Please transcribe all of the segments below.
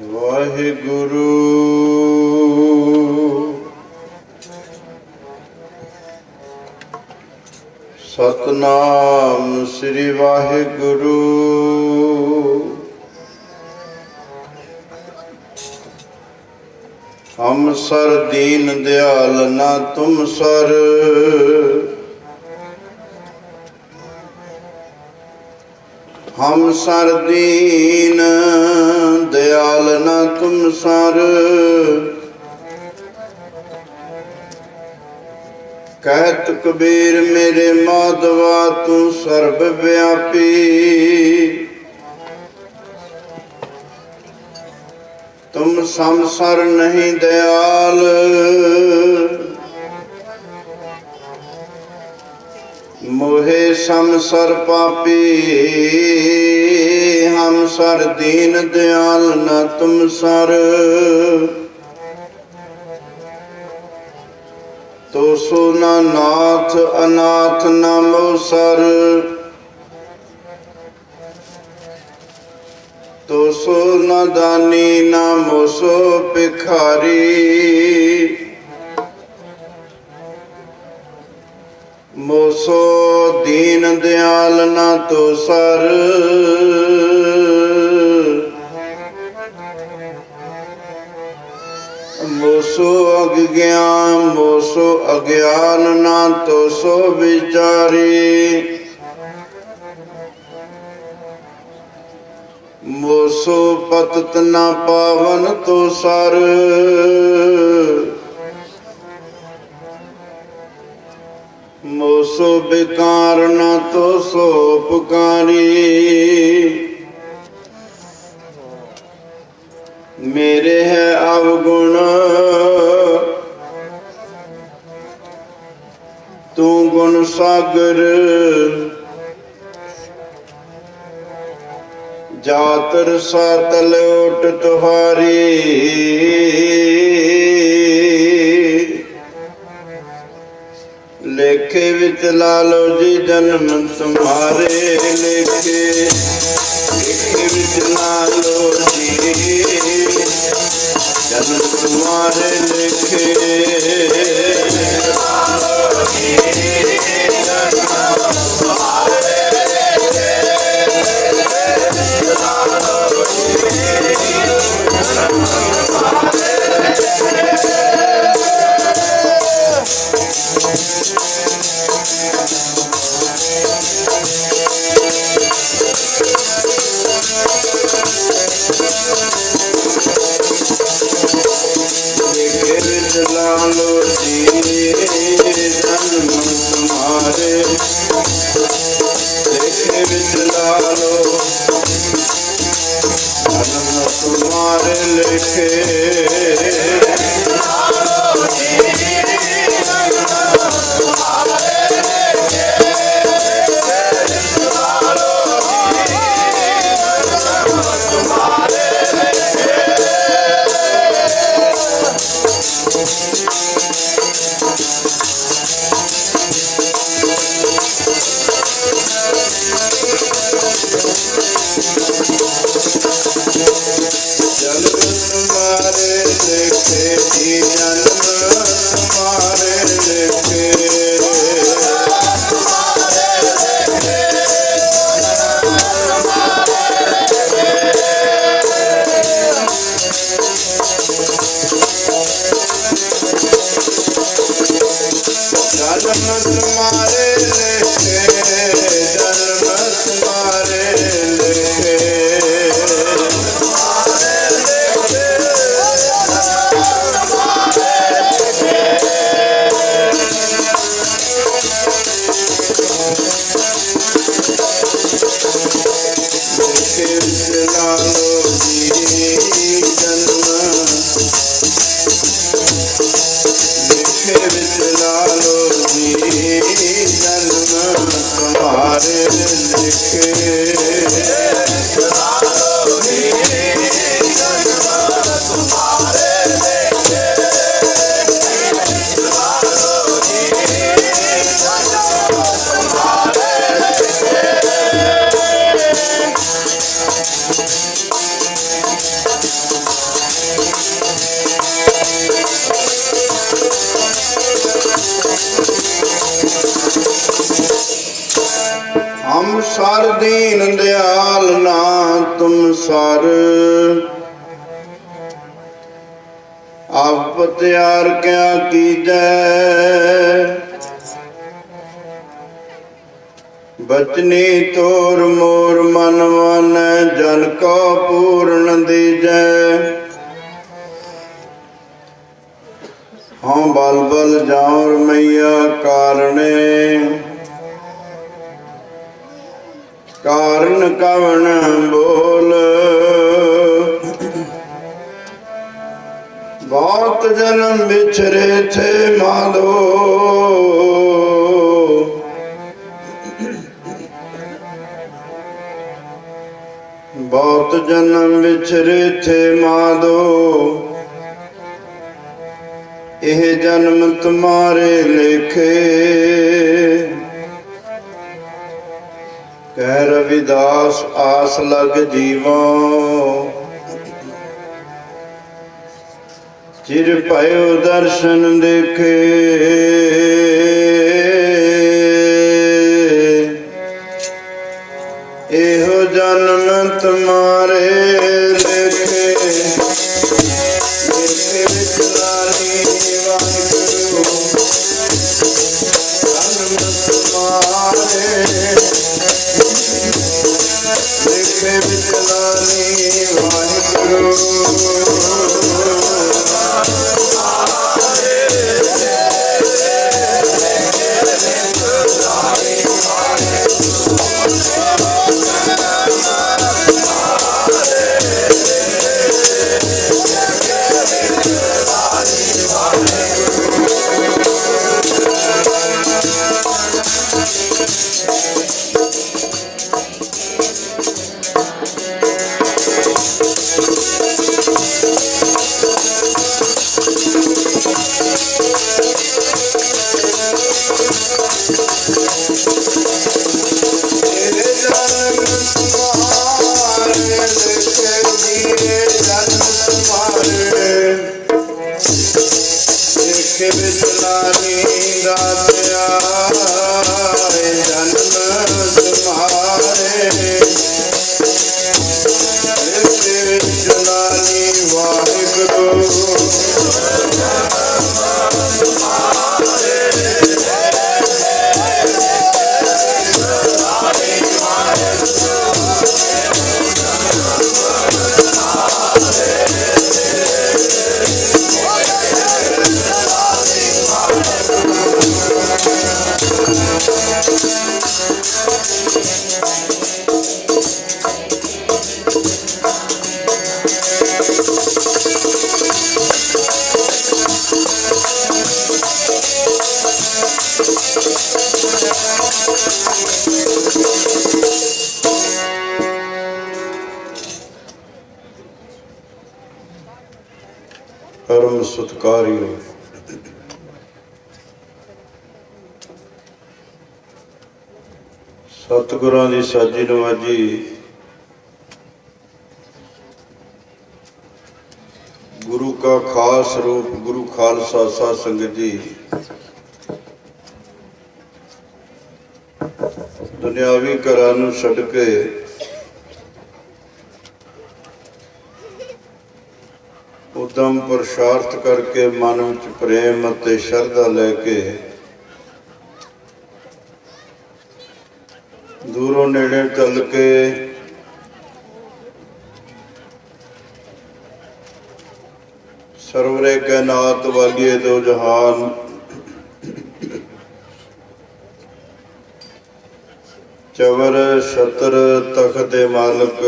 ਵਾਹਿਗੁਰੂ ਸਤਨਾਮ ਸ੍ਰੀ ਵਾਹਿਗੁਰੂ। ਹਮ sir Deen Dayal ਨਾ ਤੁਮ sir, ਹਮ sir Deen Dayal ਨਾ ਤੁਮ ਸਰ। ਕਹਿਤ ਕਬੀਰ ਮੇਰੇ ਮਾਧਵਾ ਤੂੰ ਸਰਬ ਵਿਆਪੀ, ਤੁਮ ਸੰਸਰ ਨਹੀਂ ਦਿਆਲ। ਮੋਹੇ ਸੰਸਰ ਪਾਪੀ, ਹਮ ਸਰ ਦੀਨ ਦਿਆਲ ਨਾ ਤੁਮ ਸਰ। ਤੋ ਸੋ ਨਾ ਨਾਥ ਅਨਾਥ ਨਾ ਮੋ ਸਰ, ਤੋ ਸੋ ਨਾ ਦਾਨੀ ਨਾ ਮੋ ਸੋ ਭਿਖਾਰੀ। ਮੋ ਸੋ ਦੀਨ ਦਿਆਲ ਨਾ ਤੋ ਸਰ। ਮੋਸੋ ਅਗਿਆਨ ਮੋਸੋ ਅਗਿਆਨ ਨਾ ਤੋ ਸੋ ਵਿਚਾਰੀ। ਮੋਸੋ ਪਤਿਤ ਨਾ ਪਾਵਨ ਤੋ ਸਰ। ਮੋਸੋ ਬਿਕਾਰ ਨਾ ਤੋ ਸੋ ਪੁਕਾਰੀ। ਮੇਰੇ ਹੈ ਅਵਗੁਣ ਤੂੰ ਗੁਣ ਸਾਗਰ। ਜਾਤਰ ਸਾਤਲ ਓਟ ਤੁਹਾਰੀ। ਲੇਖੇ ਵਿੱਚ ਲਾ ਲੋ ਜੀ ਜਨਮ ਤੁਮਾਰੇ। ਲੇਖੇ ਵਿੱਚ ਲਾ ਲੋ ਜੀ ਜਨਮ ਤੁਮਾਰੇ। ਲੇਖੇ हर दीन दयाल ना तुम सर, आप त्यार क्या कीजै। बचनी तोर मोर मन मन, जन को पूर्ण दीजै। हाँ बल बल जाऊर मैया कारणे, कारण कवन बोल। बहुत जन्म बिछरे थे माधो, बहुत जन्म बिछरे थे माधो। यह जन्म तुम्हारे लेखे, कह रविदास आस लग जीवो। चिर भयो दर्शन देखे, एहो जन्म तुम्हारे लेखे। लेखे विचलानी वाहिगुरु, जन्म तुम्हारे लेखे विचलानी वाहिगुरु। परम सत्कारियो सतगुरां दी साजी नवाजी गुरु का खास रूप गुरु खालसा साध संगत जी, दुनियावी घरां नूं छड्ड के उदम पुरुषार्थ करके मन विच प्रेम अते शरधा लैके दूरों नेड़े चल के सरवरे कैनात वालिए दो जहान चवर छतर तख्त दे मालक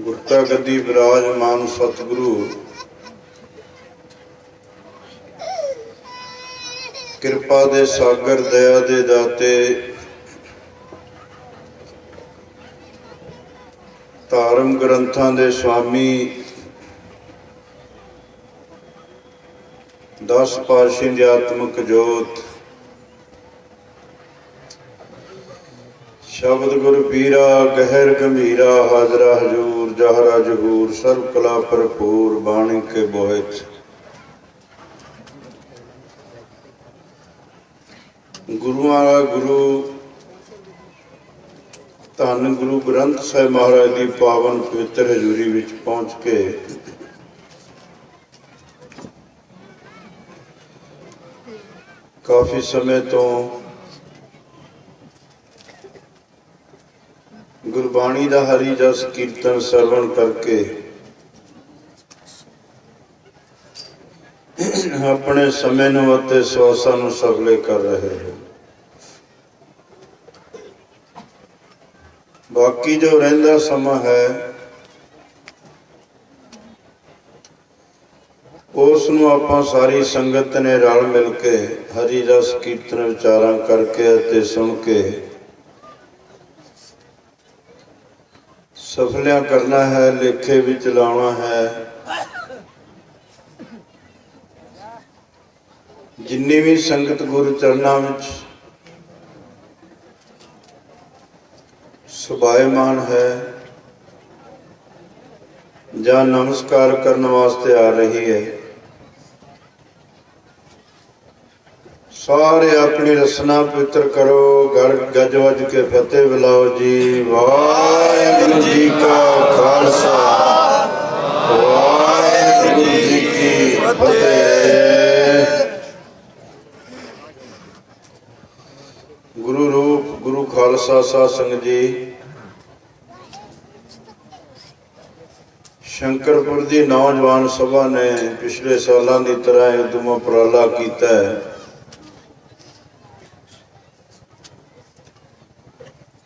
गुरता गद्दी विराजमान सतगुरु कृपा दे सागर दया दे दाते धार्म ग्रंथां दे स्वामी 10 पातशाही दी आत्मक जोत शब्द गुर पीरा गहर गंभीरा हाजरा हजूर जहरा जहूर सर्व कला भरपूर बाणी के बोहित गुरुआं दा गुरु धन गुरु ग्रंथ साहिब महाराज की पावन पवित्र हजूरी विच पहुँच के काफ़ी समय तो गुरबाणी का हरि जस कीर्तन सरवण करके अपने समय नूं अते सवासां नूं सफले कर रहे हैं। बाकी जो रहिंदा समा है उस नूं आपां सारी संगत ने रल मिल के हरि रस कीर्तन विचारां करके अते सुन के सफलियां करना है, लेखे विच लाउणा है। जिन्नी भी संगत गुरु चरनां विच सुभाएमान है जां नमस्कार करने वास्ते आ रही है, सारे अपनी रसना पवित्र करो। गज वज के फतेह बुलाओ जी। वाहिगुरू जी का खालसा, वाहिगुरू जी की फतेह। गुरु रूप गुरु खालसा साध संगत जी, शंकरपुर की नौजवान सभा ने पिछले सालों की तरह उद्यम उपराला किया है।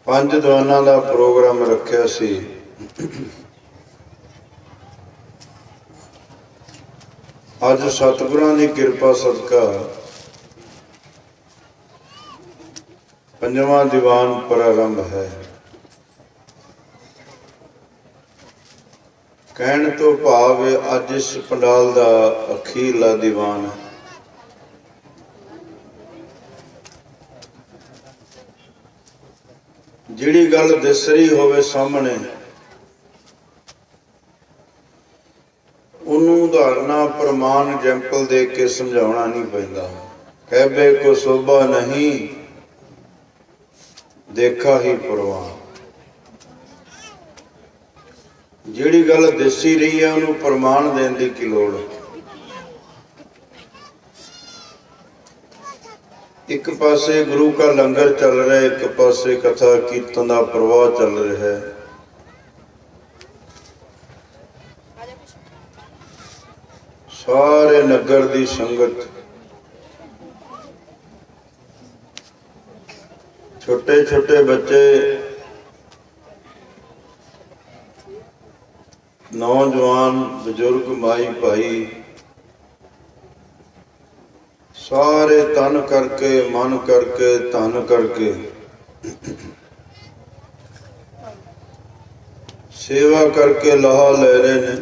5 दीवानां का प्रोग्राम रखा सी। अज सतगुरां की कृपा सदका 5वां दीवान प्रारंभ है। कहने तो भाव अज इस पंडाल का अखीरला दीवान है। जिहड़ी गल दिस रही होवे सामने उन्होंने उदाहरणा प्रमाण एग्जाम्पल दे के समझाना नहीं पैंदा। कहबे को शोभा नहीं देखा ही परवान। जिहड़ी गल दिसी रही है उन्होंने प्रमाण देने की लोड़। एक पासे गुरु का लंगर चल रहा है, एक पासे कथा कीर्तन का प्रवाह चल रहा है। सारे नगर की संगत, छोटे छोटे बच्चे, नौजवान, बुजुर्ग, माई भाई, सारे तन करके मन करके धन करके सेवा करके लाहा ले रहे हैं।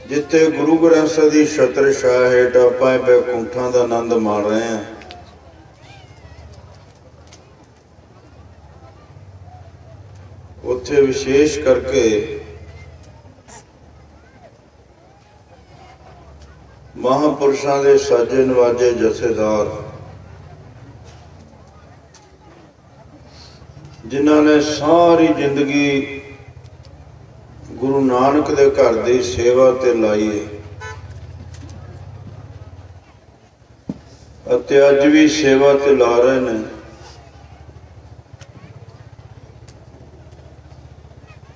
जिथे गुरु ग्रंथ साहिब की छत्र छाया हेठ आपां बैकुंठां दा आनंद माण रहे हैं, उत्थे विशेष करके महापुरुषों के साजे नवाजे जथेदार जिन्होंने सारी जिंदगी गुरु नानक दे घर की सेवा ते लाई है, अते अज भी सेवा ते ला रहे हैं।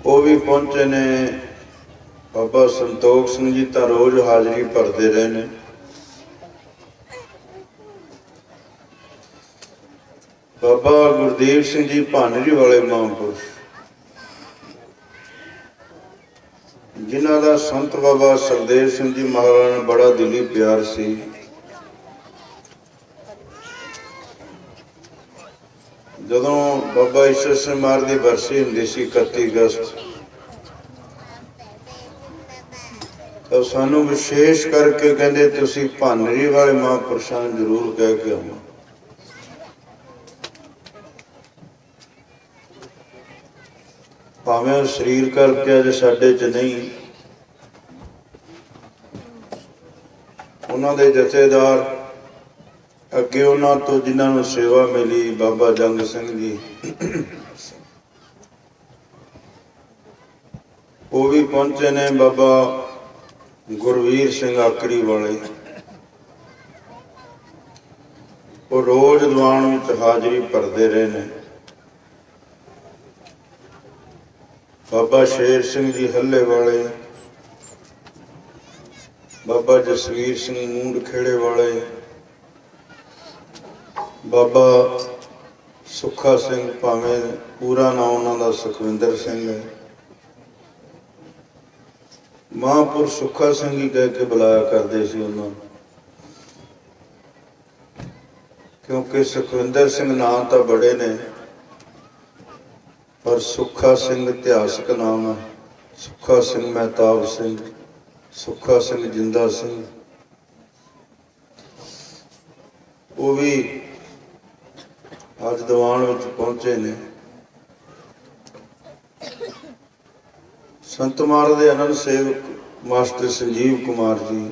वो भी पहुंचे ने। बाबा संतोख सिंह जी तो रोज हाजरी भरते रहे ने। बाबा गुरदेव सिंह जी भानरी वाले महापुरुष, जिन्हों का संत बाबा सुखदेव सिंह जी महाराज ने बड़ा दिली प्यार सी। जदों बाबा ईश्वर सिंह महाराज की बरसी हुंदी सी 31 अगस्त, तो सानू विशेष करके कहते तुसी भानरी वाले महापुरुषों ने जरूर कह के आना। भावें शरीर करके अज साडे च नहीं, ਉਹਨਾਂ ਦੇ ਜਥੇਦਾਰ ਅੱਗੇ ਉਹਨਾਂ ਤੋਂ ਜਿਨ੍ਹਾਂ ਨੂੰ ਸੇਵਾ ਮਿਲੀ, ਬਾਬਾ ਜੰਗ ਸਿੰਘ ਜੀ, ਉਹ ਵੀ ਪਹੁੰਚੇ ਨੇ। ਬਾਬਾ ਗੁਰਵੀਰ ਸਿੰਘ ਆਕੜੀ ਵਾਲੇ, ਉਹ ਰੋਜ਼ ਦੀਵਾਨ ਵਿੱਚ ਹਾਜ਼ਰੀ ਭਰਦੇ ਰਹੇ ਨੇ। ਬਾਬਾ ਸ਼ੇਰ ਸਿੰਘ ਜੀ ਹੱਲੇ ਵਾਲੇ, ਬਾਬਾ ਜਸਵੀਰ ਸਿੰਘ ਮੂੰਡ ਖੇੜੇ ਵਾਲੇ, ਬਾਬਾ ਸੁੱਖਾ ਸਿੰਘ, ਭਾਵੇਂ ਪੂਰਾ ਨਾਂ ਉਹਨਾਂ ਦਾ ਸੁਖਵਿੰਦਰ ਸਿੰਘ ਹੈ, ਮਹਾਂਪੁਰਸ਼ ਸੁੱਖਾ ਸਿੰਘ ਹੀ ਕਹਿ ਕੇ ਬੁਲਾਇਆ ਕਰਦੇ ਸੀ ਉਹਨਾਂ ਨੂੰ, ਕਿਉਂਕਿ ਸੁਖਵਿੰਦਰ ਸਿੰਘ ਨਾਂ ਤਾਂ ਬੜੇ ਨੇ ਪਰ ਸੁੱਖਾ ਸਿੰਘ ਇਤਿਹਾਸਕ ਨਾਮ ਹੈ। ਸੁੱਖਾ ਸਿੰਘ ਮਹਿਤਾਬ ਸਿੰਘ, ਸੁੱਖਾ ਸਿੰਘ ਜਿੰਦਾ ਸਿੰਘ, ਉਹ ਵੀ ਅੱਜ ਦੀਵਾਨ ਵਿੱਚ ਪਹੁੰਚੇ ਨੇ। ਸੰਤ ਮਹਾਰਾਜ ਦੇ ਆਨੰਦ ਸੇਵਕ ਮਾਸਟਰ ਸੰਜੀਵ ਕੁਮਾਰ ਜੀ,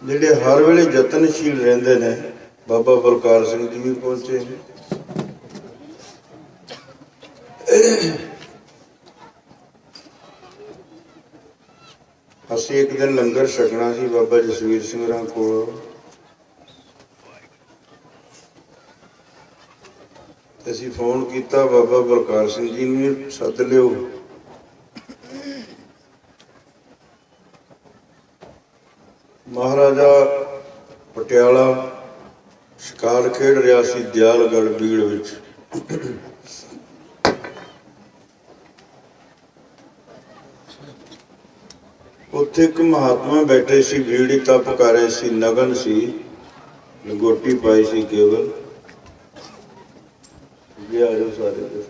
ਜਿਹੜੇ ਹਰ ਵੇਲੇ ਯਤਨਸ਼ੀਲ ਰਹਿੰਦੇ ਨੇ, ਬਾਬਾ ਬਲਕਾਰ ਸਿੰਘ ਜੀ ਵੀ ਪਹੁੰਚੇ ਨੇ। ਅਸੀਂ ਇੱਕ ਦਿਨ ਲੰਗਰ ਛਕਣਾ ਸੀ ਬਾਬਾ ਜਸਵੀਰ ਸਿੰਘ ਹੋਰਾਂ ਕੋਲ, ਅਸੀਂ ਫੋਨ ਕੀਤਾ ਬਾਬਾ ਬਲਕਾਰ ਸਿੰਘ ਜੀ ਨੂੰ ਸੱਦ ਲਿਓ। ਮਹਾਰਾਜਾ ਪਟਿਆਲਾ ਸ਼ਿਕਾਰ ਖੇਡ ਰਿਹਾ ਸੀ ਦਿਆਲਗੜ੍ਹ ਬੀੜ ਵਿੱਚ। ਉੱਥੇ ਇੱਕ ਮਹਾਤਮਾ ਬੈਠੇ ਸੀ, ਬੀੜੀ ਤਪ ਕਰ ਰਹੇ ਸੀ, ਨਗਨ ਸੀ, ਲੰਗੋਟੀ ਪਾਈ ਸੀ ਕੇਵਲ। ਜੀ ਆ ਜਾਓ ਸਾਰੇ।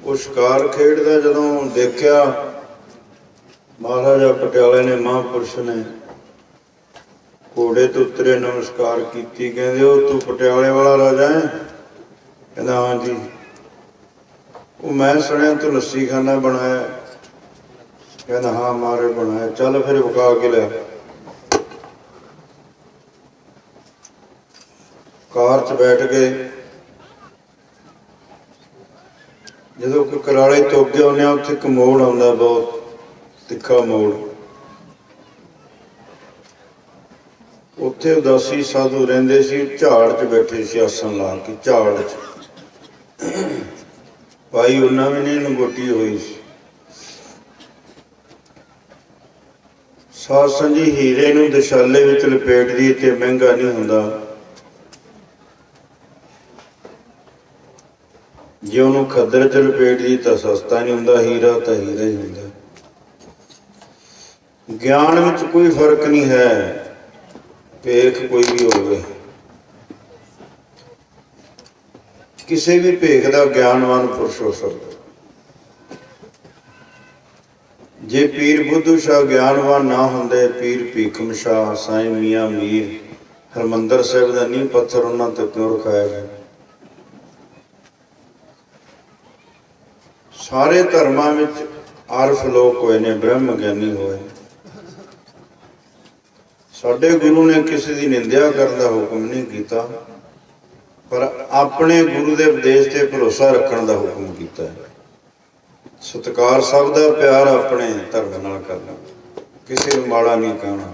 ਉਹ ਸ਼ਿਕਾਰ ਖੇਡਦਾ ਜਦੋਂ ਦੇਖਿਆ ਮਹਾਰਾਜਾ ਪਟਿਆਲੇ ਨੇ, ਮਹਾਂਪੁਰਸ਼ ਨੇ, ਘੋੜੇ ਤੋਂ ਉਤਰੇ, ਨਮਸਕਾਰ ਕੀਤੀ। ਕਹਿੰਦੇ ਉਹ ਤੂੰ ਪਟਿਆਲੇ ਵਾਲਾ ਰਾਜਾ ਹੈ? ਕਹਿੰਦਾ ਹਾਂ ਜੀ। ਉਹ ਮੈਂ ਸੁਣਿਆ ਤੂੰ ਲੱਸੀ ਖਾਨਾ ਬਣਾਇਆ? ਕਹਿੰਦਾ ਹਾਂ ਮਾਰੇ ਬਣਾਇਆ। ਚੱਲ ਫਿਰ ਵਿਖਾ ਕੇ ਲਿਆ। ਕਾਰ 'ਚ ਬੈਠ ਗਏ। ਜਦੋਂ ਕੋਈ ਕਰਾਲੇ ਤੋਂ ਅੱਗੇ ਆਉਂਦੇ ਆ, ਉੱਥੇ ਇੱਕ ਮੋੜ ਆਉਂਦਾ, ਬਹੁਤ ਤਿੱਖਾ ਮੋੜ। ਉੱਥੇ ਉਦਾਸੀ ਸਾਧੂ ਰਹਿੰਦੇ ਸੀ, ਝਾੜ 'ਚ ਬੈਠੇ ਸੀ ਆਸਣ ਲਾ ਕੇ, ਝਾੜ 'ਚ। ਭਾਈ ਉਹਨਾਂ ਵੀ ਨਹੀਂ ਲੰਗੋਟੀ ਹੋਈ ਸੀ। ਸਾਧ ਸੰਗ ਜੀ, ਹੀਰੇ ਨੂੰ ਦਸ਼ਾਲੇ ਵਿੱਚ ਲਪੇਟਦੀ ਤੇ ਮਹਿੰਗਾ ਨਹੀਂ ਹੁੰਦਾ, ਜੇ ਉਹਨੂੰ ਖੱਦਰ 'ਚ ਲਪੇਟਦੀ ਤਾਂ ਸਸਤਾ ਨਹੀਂ ਹੁੰਦਾ। ਹੀਰਾ ਤਾਂ ਹੀਰਾ ਹੀ ਹੁੰਦਾ। ਗਿਆਨ ਵਿੱਚ ਕੋਈ ਫਰਕ ਨਹੀਂ ਹੈ, ਭੇਖ ਕੋਈ ਵੀ ਹੋਵੇ। ਕਿਸੇ ਵੀ ਭੇਖ ਦਾ ਗਿਆਨਵਾਨ ਪੁਰਸ਼ ਹੋ ਸਕਦਾ। ਜੇ ਪੀਰ ਬੁੱਧੂ ਸ਼ਾਹ ਗਿਆਨਵਾਨ ਨਾ ਹੁੰਦੇ, ਪੀਰ ਭੀਖਮ ਸ਼ਾਹ, ਸਾਈਂ ਮੀਆਂ ਮੀਰ, ਹਰਿਮੰਦਰ ਸਾਹਿਬ ਦਾ ਨੀਂਹ ਪੱਥਰ ਉਹਨਾਂ ਤੇ ਕਿਉਂ ਰਖਾਇਆ ਗਿਆ? ਸਾਰੇ ਧਰਮਾਂ ਵਿੱਚ ਆਰਫ ਲੋਕ ਹੋਏ ਨੇ, ਬ੍ਰਹਮ ਗਿਆਨੀ ਹੋਏ। ਸਾਡੇ ਗੁਰੂ ਨੇ ਕਿਸੇ ਦੀ ਨਿੰਦਿਆ ਕਰਨ ਦਾ ਹੁਕਮ ਨਹੀਂ ਕੀਤਾ, ਪਰ ਆਪਣੇ ਗੁਰੂ ਦੇ ਉਪਦੇਸ਼ ਤੇ ਭਰੋਸਾ ਰੱਖਣ ਦਾ ਹੁਕਮ ਕੀਤਾ ਹੈ। ਸਤਿਕਾਰ ਸਭ ਦਾ, ਪਿਆਰ ਆਪਣੇ ਧਰਮ ਨਾਲ ਕਰਨਾ, ਕਿਸੇ ਨੂੰ ਮਾੜਾ ਨਹੀਂ ਕਹਿਣਾ।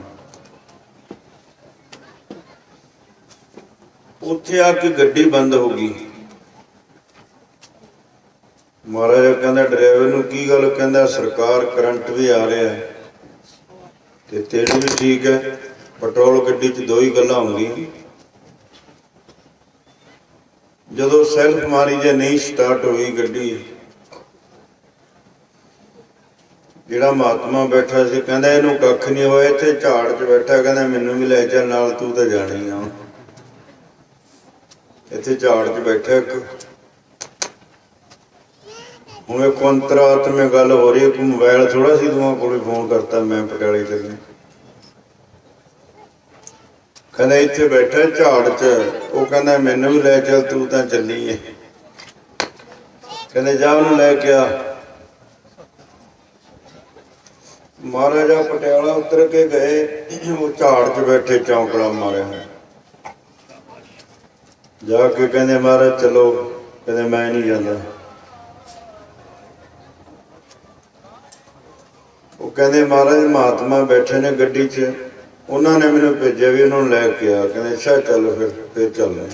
ਉੱਥੇ ਆ ਕੇ ਗੱਡੀ ਬੰਦ ਹੋ ਗਈ। ਮਹਾਰਾਜ ਕਹਿੰਦਾ ਡਰਾਈਵਰ ਨੂੰ, ਕੀ ਗੱਲ? ਕਹਿੰਦਾ ਸਰਕਾਰ ਕਰੰਟ ਵੀ ਆ ਰਿਹਾ ਤੇ ਤੇਲ ਵੀ ਠੀਕ ਹੈ। ਪੈਟਰੋਲ ਗੱਡੀ 'ਚ ਦੋ ਹੀ ਗੱਲਾਂ ਹੁੰਦੀਆਂ, ਜਦੋਂ ਸੈਲਫ ਮਾਰੀ ਜਾਂ ਨਹੀਂ ਸਟਾਰਟ ਹੋਈ ਗੱਡੀ। ਜਿਹੜਾ ਮਹਾਤਮਾ ਬੈਠਾ ਸੀ ਕਹਿੰਦਾ ਇਹਨੂੰ ਕੱਖ ਨਹੀਂ ਹੋਇਆ, ਇੱਥੇ ਝਾੜ 'ਚ ਬੈਠਾ। ਕਹਿੰਦਾ ਮੈਨੂੰ ਵੀ ਲੈ ਚੱਲ ਨਾਲ, ਤੂੰ ਤਾਂ ਜਾਣੀ ਆ। ਇੱਥੇ ਝਾੜ 'ਚ ਬੈਠਾ ਇੱਕ। ਹੁਣ ਇੱਕ ਅੰਤਰਾਤਮਕ ਗੱਲ ਹੋ ਰਹੀ ਹੈ, ਕੋਈ ਮੋਬਾਇਲ ਥੋੜਾ ਸੀ ਦੋਵਾਂ ਕੋਲ ਫੋਨ ਕਰਤਾ, ਮੈਂ ਪਟਿਆਲੇ ਚੱਲਿਆ। ਕਹਿੰਦਾ ਇੱਥੇ ਬੈਠਾ ਝਾੜ 'ਚ। ਉਹ ਕਹਿੰਦਾ ਮੈਨੂੰ ਵੀ ਲੈ ਚੱਲ, ਤੂੰ ਤਾਂ ਚੱਲੀ ਹੈ। कहते जा उन्हें लैके आ। महाराजा पटियाला उतर के गए, वो झाड़ च बैठे चौंकड़ा मारे जाके कहते महाराज चलो, कहते मैं नहीं जाता। वो कहते महाराज महात्मा बैठे ने गड्डी च, उन्होंने मैंने भेजा भी उन्होंने लैके आ। कहते अच्छा चल फिर चलने।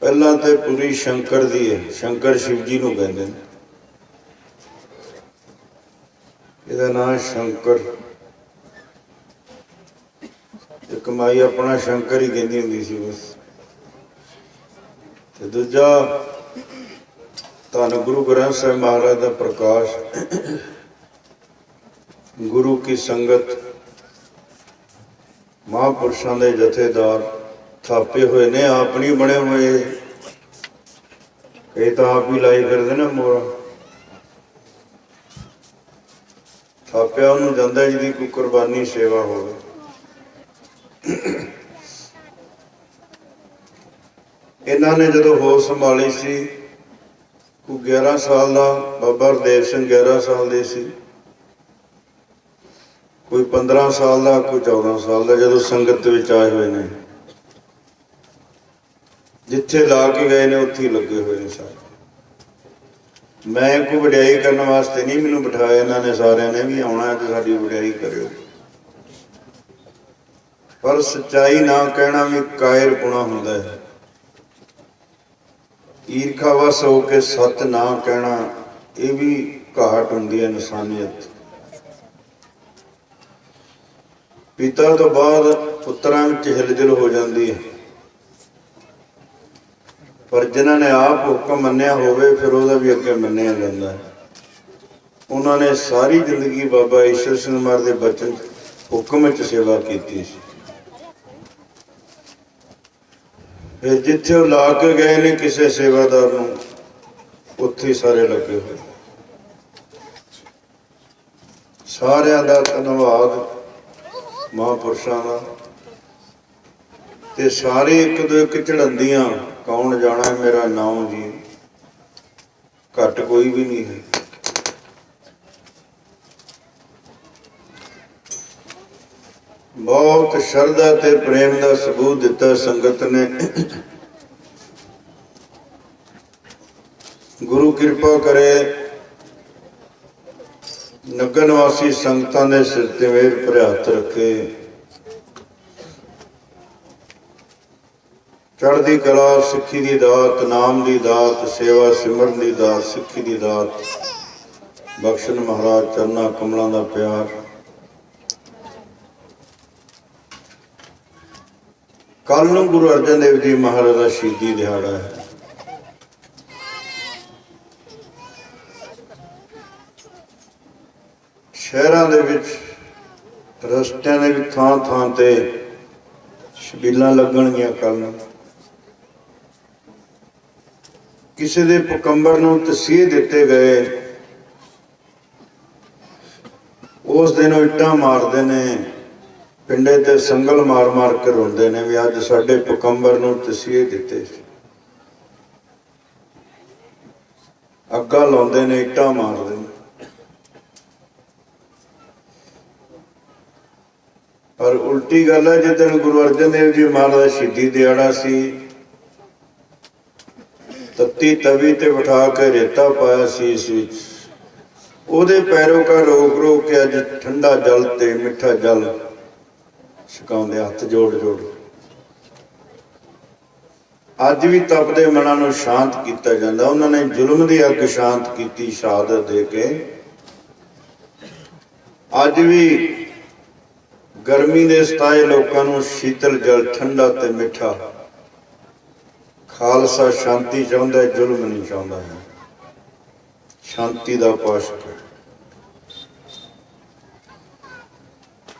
पहला तो पूरी शंकर दी है, शंकर शिव जी नूं कहते हैं, इहदा नाम शंकर। कमाई अपना शंकर ही कहती होंदी सी बस। ते दूजा धन गुरु ग्रंथ साहिब महाराज का प्रकाश, गुरु की संगत, महापुरुषों के जथेदार थापे हुए ने, आप नहीं बने हुए। कई तो आप ही लाई करते ना मोहरा, थापिया उन्होंने जाता जिहदी कोई कुर्बानी सेवा हो। इन्होंने जो होश संभाली सी, कोई 11 साल का बाबा हरदेव सिंह 11 साल दे सी, कोई 15 साल का, कोई 14 साल का, जो संगत विच आए हुए ने, जिथे ला के गए ने उत्थे लगे हुए हैं सारे। मैं कोई वड्याई करने वास्ते नहीं मैनू बिठाया, इन्होंने सारिਆਂ ने भी आना तो साडी वड्याई करो। पर सच्चाई ना कहना भी कायरपुणा हुंदा है। ईरखावश होकर सच ना कहना, ये भी घाट हुंदी है इंसानियत। पिता तो बाद पुत्रां विच हिलजुल हो जाती है, पर जिन्होंने आप हुक्म मन्निया होवे फिर वह भी अगे मन्निया जाता है। उन्होंने सारी जिंदगी बाबा ईश्वर सिंह महाराज के बचन हुक्म च सेवा की। फिर जिथे वो ला के गए ने किसी सेवादार नूं, उत्थे सारे लगे हुए। सारिਆਂ ਦਾ धन्यवाद महापुरुषों का। ते सारे एक दो एक चढ़ांदियां, कौन जाना मेरा नाम जी, घट कोई भी नहीं है। बहुत श्रद्धा ते प्रेम का सबूत दिता संगत ने। गुरु कृपा करे, नगर निवासी संगतां दे सिर ते मेहर भरे हत्थ रखे। चढ़दी कला, सिक्खी दी दात, नाम दी दात, सेवा सिमरन दी दात, सिक्खी दी दात बख्शन महाराज। चरना कमलों का प्यार। कल नूं गुरु अर्जन देव जी महाराज का शहीदी दिहाड़ा है। शहरां दे विच, रस्तियां दे विच थां थां ते छबीलां लगणगीआं। कल नूं किसी दे पकंबर नूं तसीहे दिते गए, उस दिन इट्टां मारदे ने, पिंडे ते संगल मार मार के रोंदे ने भी अज साडे पकंबर नूं तसीहे दिते। अग्गा लाउंदे ने, इट्टां मारदे ने। पर उल्टी गल है, जिस दिन गुरु अर्जन देव जी महाराज का शहीदी दिहाड़ा सी, तत्ती तवी ते बिठा के रेता पाया सी इस विच, ओहदे पैरोकार रोक रोक के अज ठंडा जल ते मिठा जल छकाउंदे हथ जोड़ जोड़। अज भी तपदे मनां नूं शांत किया जाता। उन्होंने जुल्म की अग शांत की शहादत दे के। अज भी गर्मी के सताए लोगों नूं शीतल जल ठंडा ते मिठा। खालसा शांति चाहुंदा है, जुल्म नहीं चाहुंदा है। शांति का पाशक है।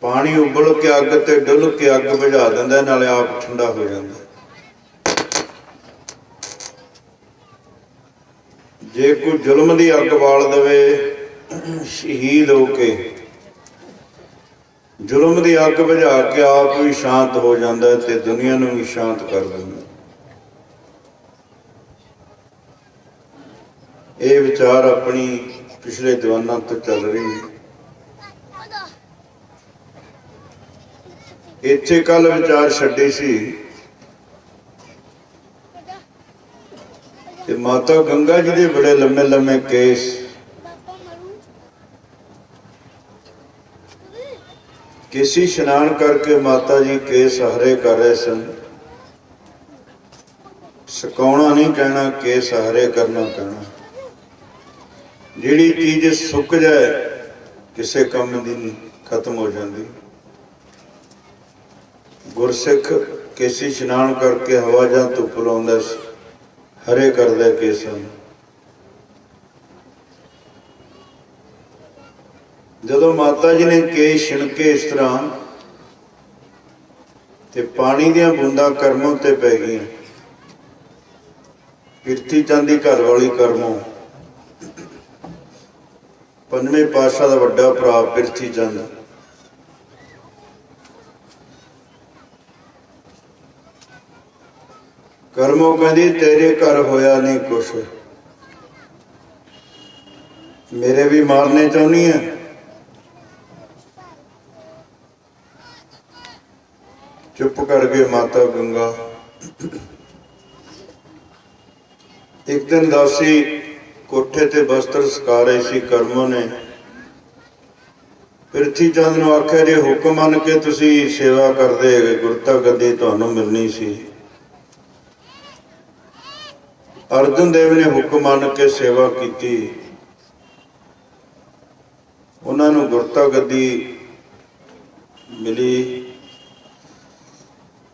पानी उबल के अग ते डुल के अग बुझा दिंदा, नाले आप ठंडा हो जाता। जे कोई जुल्म की अग बाल दवे, शहीद होके जुल्म की अग बुझा के आप भी शांत हो जाता है ते दुनिया नूं भी शांत कर दिंदा। ये विचार अपनी पिछले दीवाना तो चल रही है। इत्थे कल विचार छड्डे सी कि माता गंगा जी के बड़े लम्मे लम्मे केस, किसी स्नान करके माता जी केस हरे कर रहे सन। सुकाउणा नहीं कहना, केस हरे करना कहना। जिहड़ी चीज सुक जाए किसी काम की नहीं, खत्म हो जाती। गुरसिख केसी स्नान करके हवा जां धुप लाउंदा हरे करदा केसां। जदों माता जी ने केस छिणके इस तरह ते पानी दियां बूंदां करमों ते पै गईयां। पिरथी चंद दी घर वाली करमों, पंजवें पातशाह दा वड्डा भरा पिरथी चंद, करमों कहंदी तेरे घर होया नहीं कुछ, मेरे भी मारने चाहनी है। चुप कर गए माता गंगा। एक दिन दासी कोठे ते बस्तर सुका रही सी। करमों ने पिरथी चंद नूं आख्या जे हुक्म मन के तुसी सेवा करदे गुरता गद्दी तुहानूं मिलनी सी। अर्जन देव ने हुक्म मन के सेवा की, उन्होंने गुरता गद्दी मिली।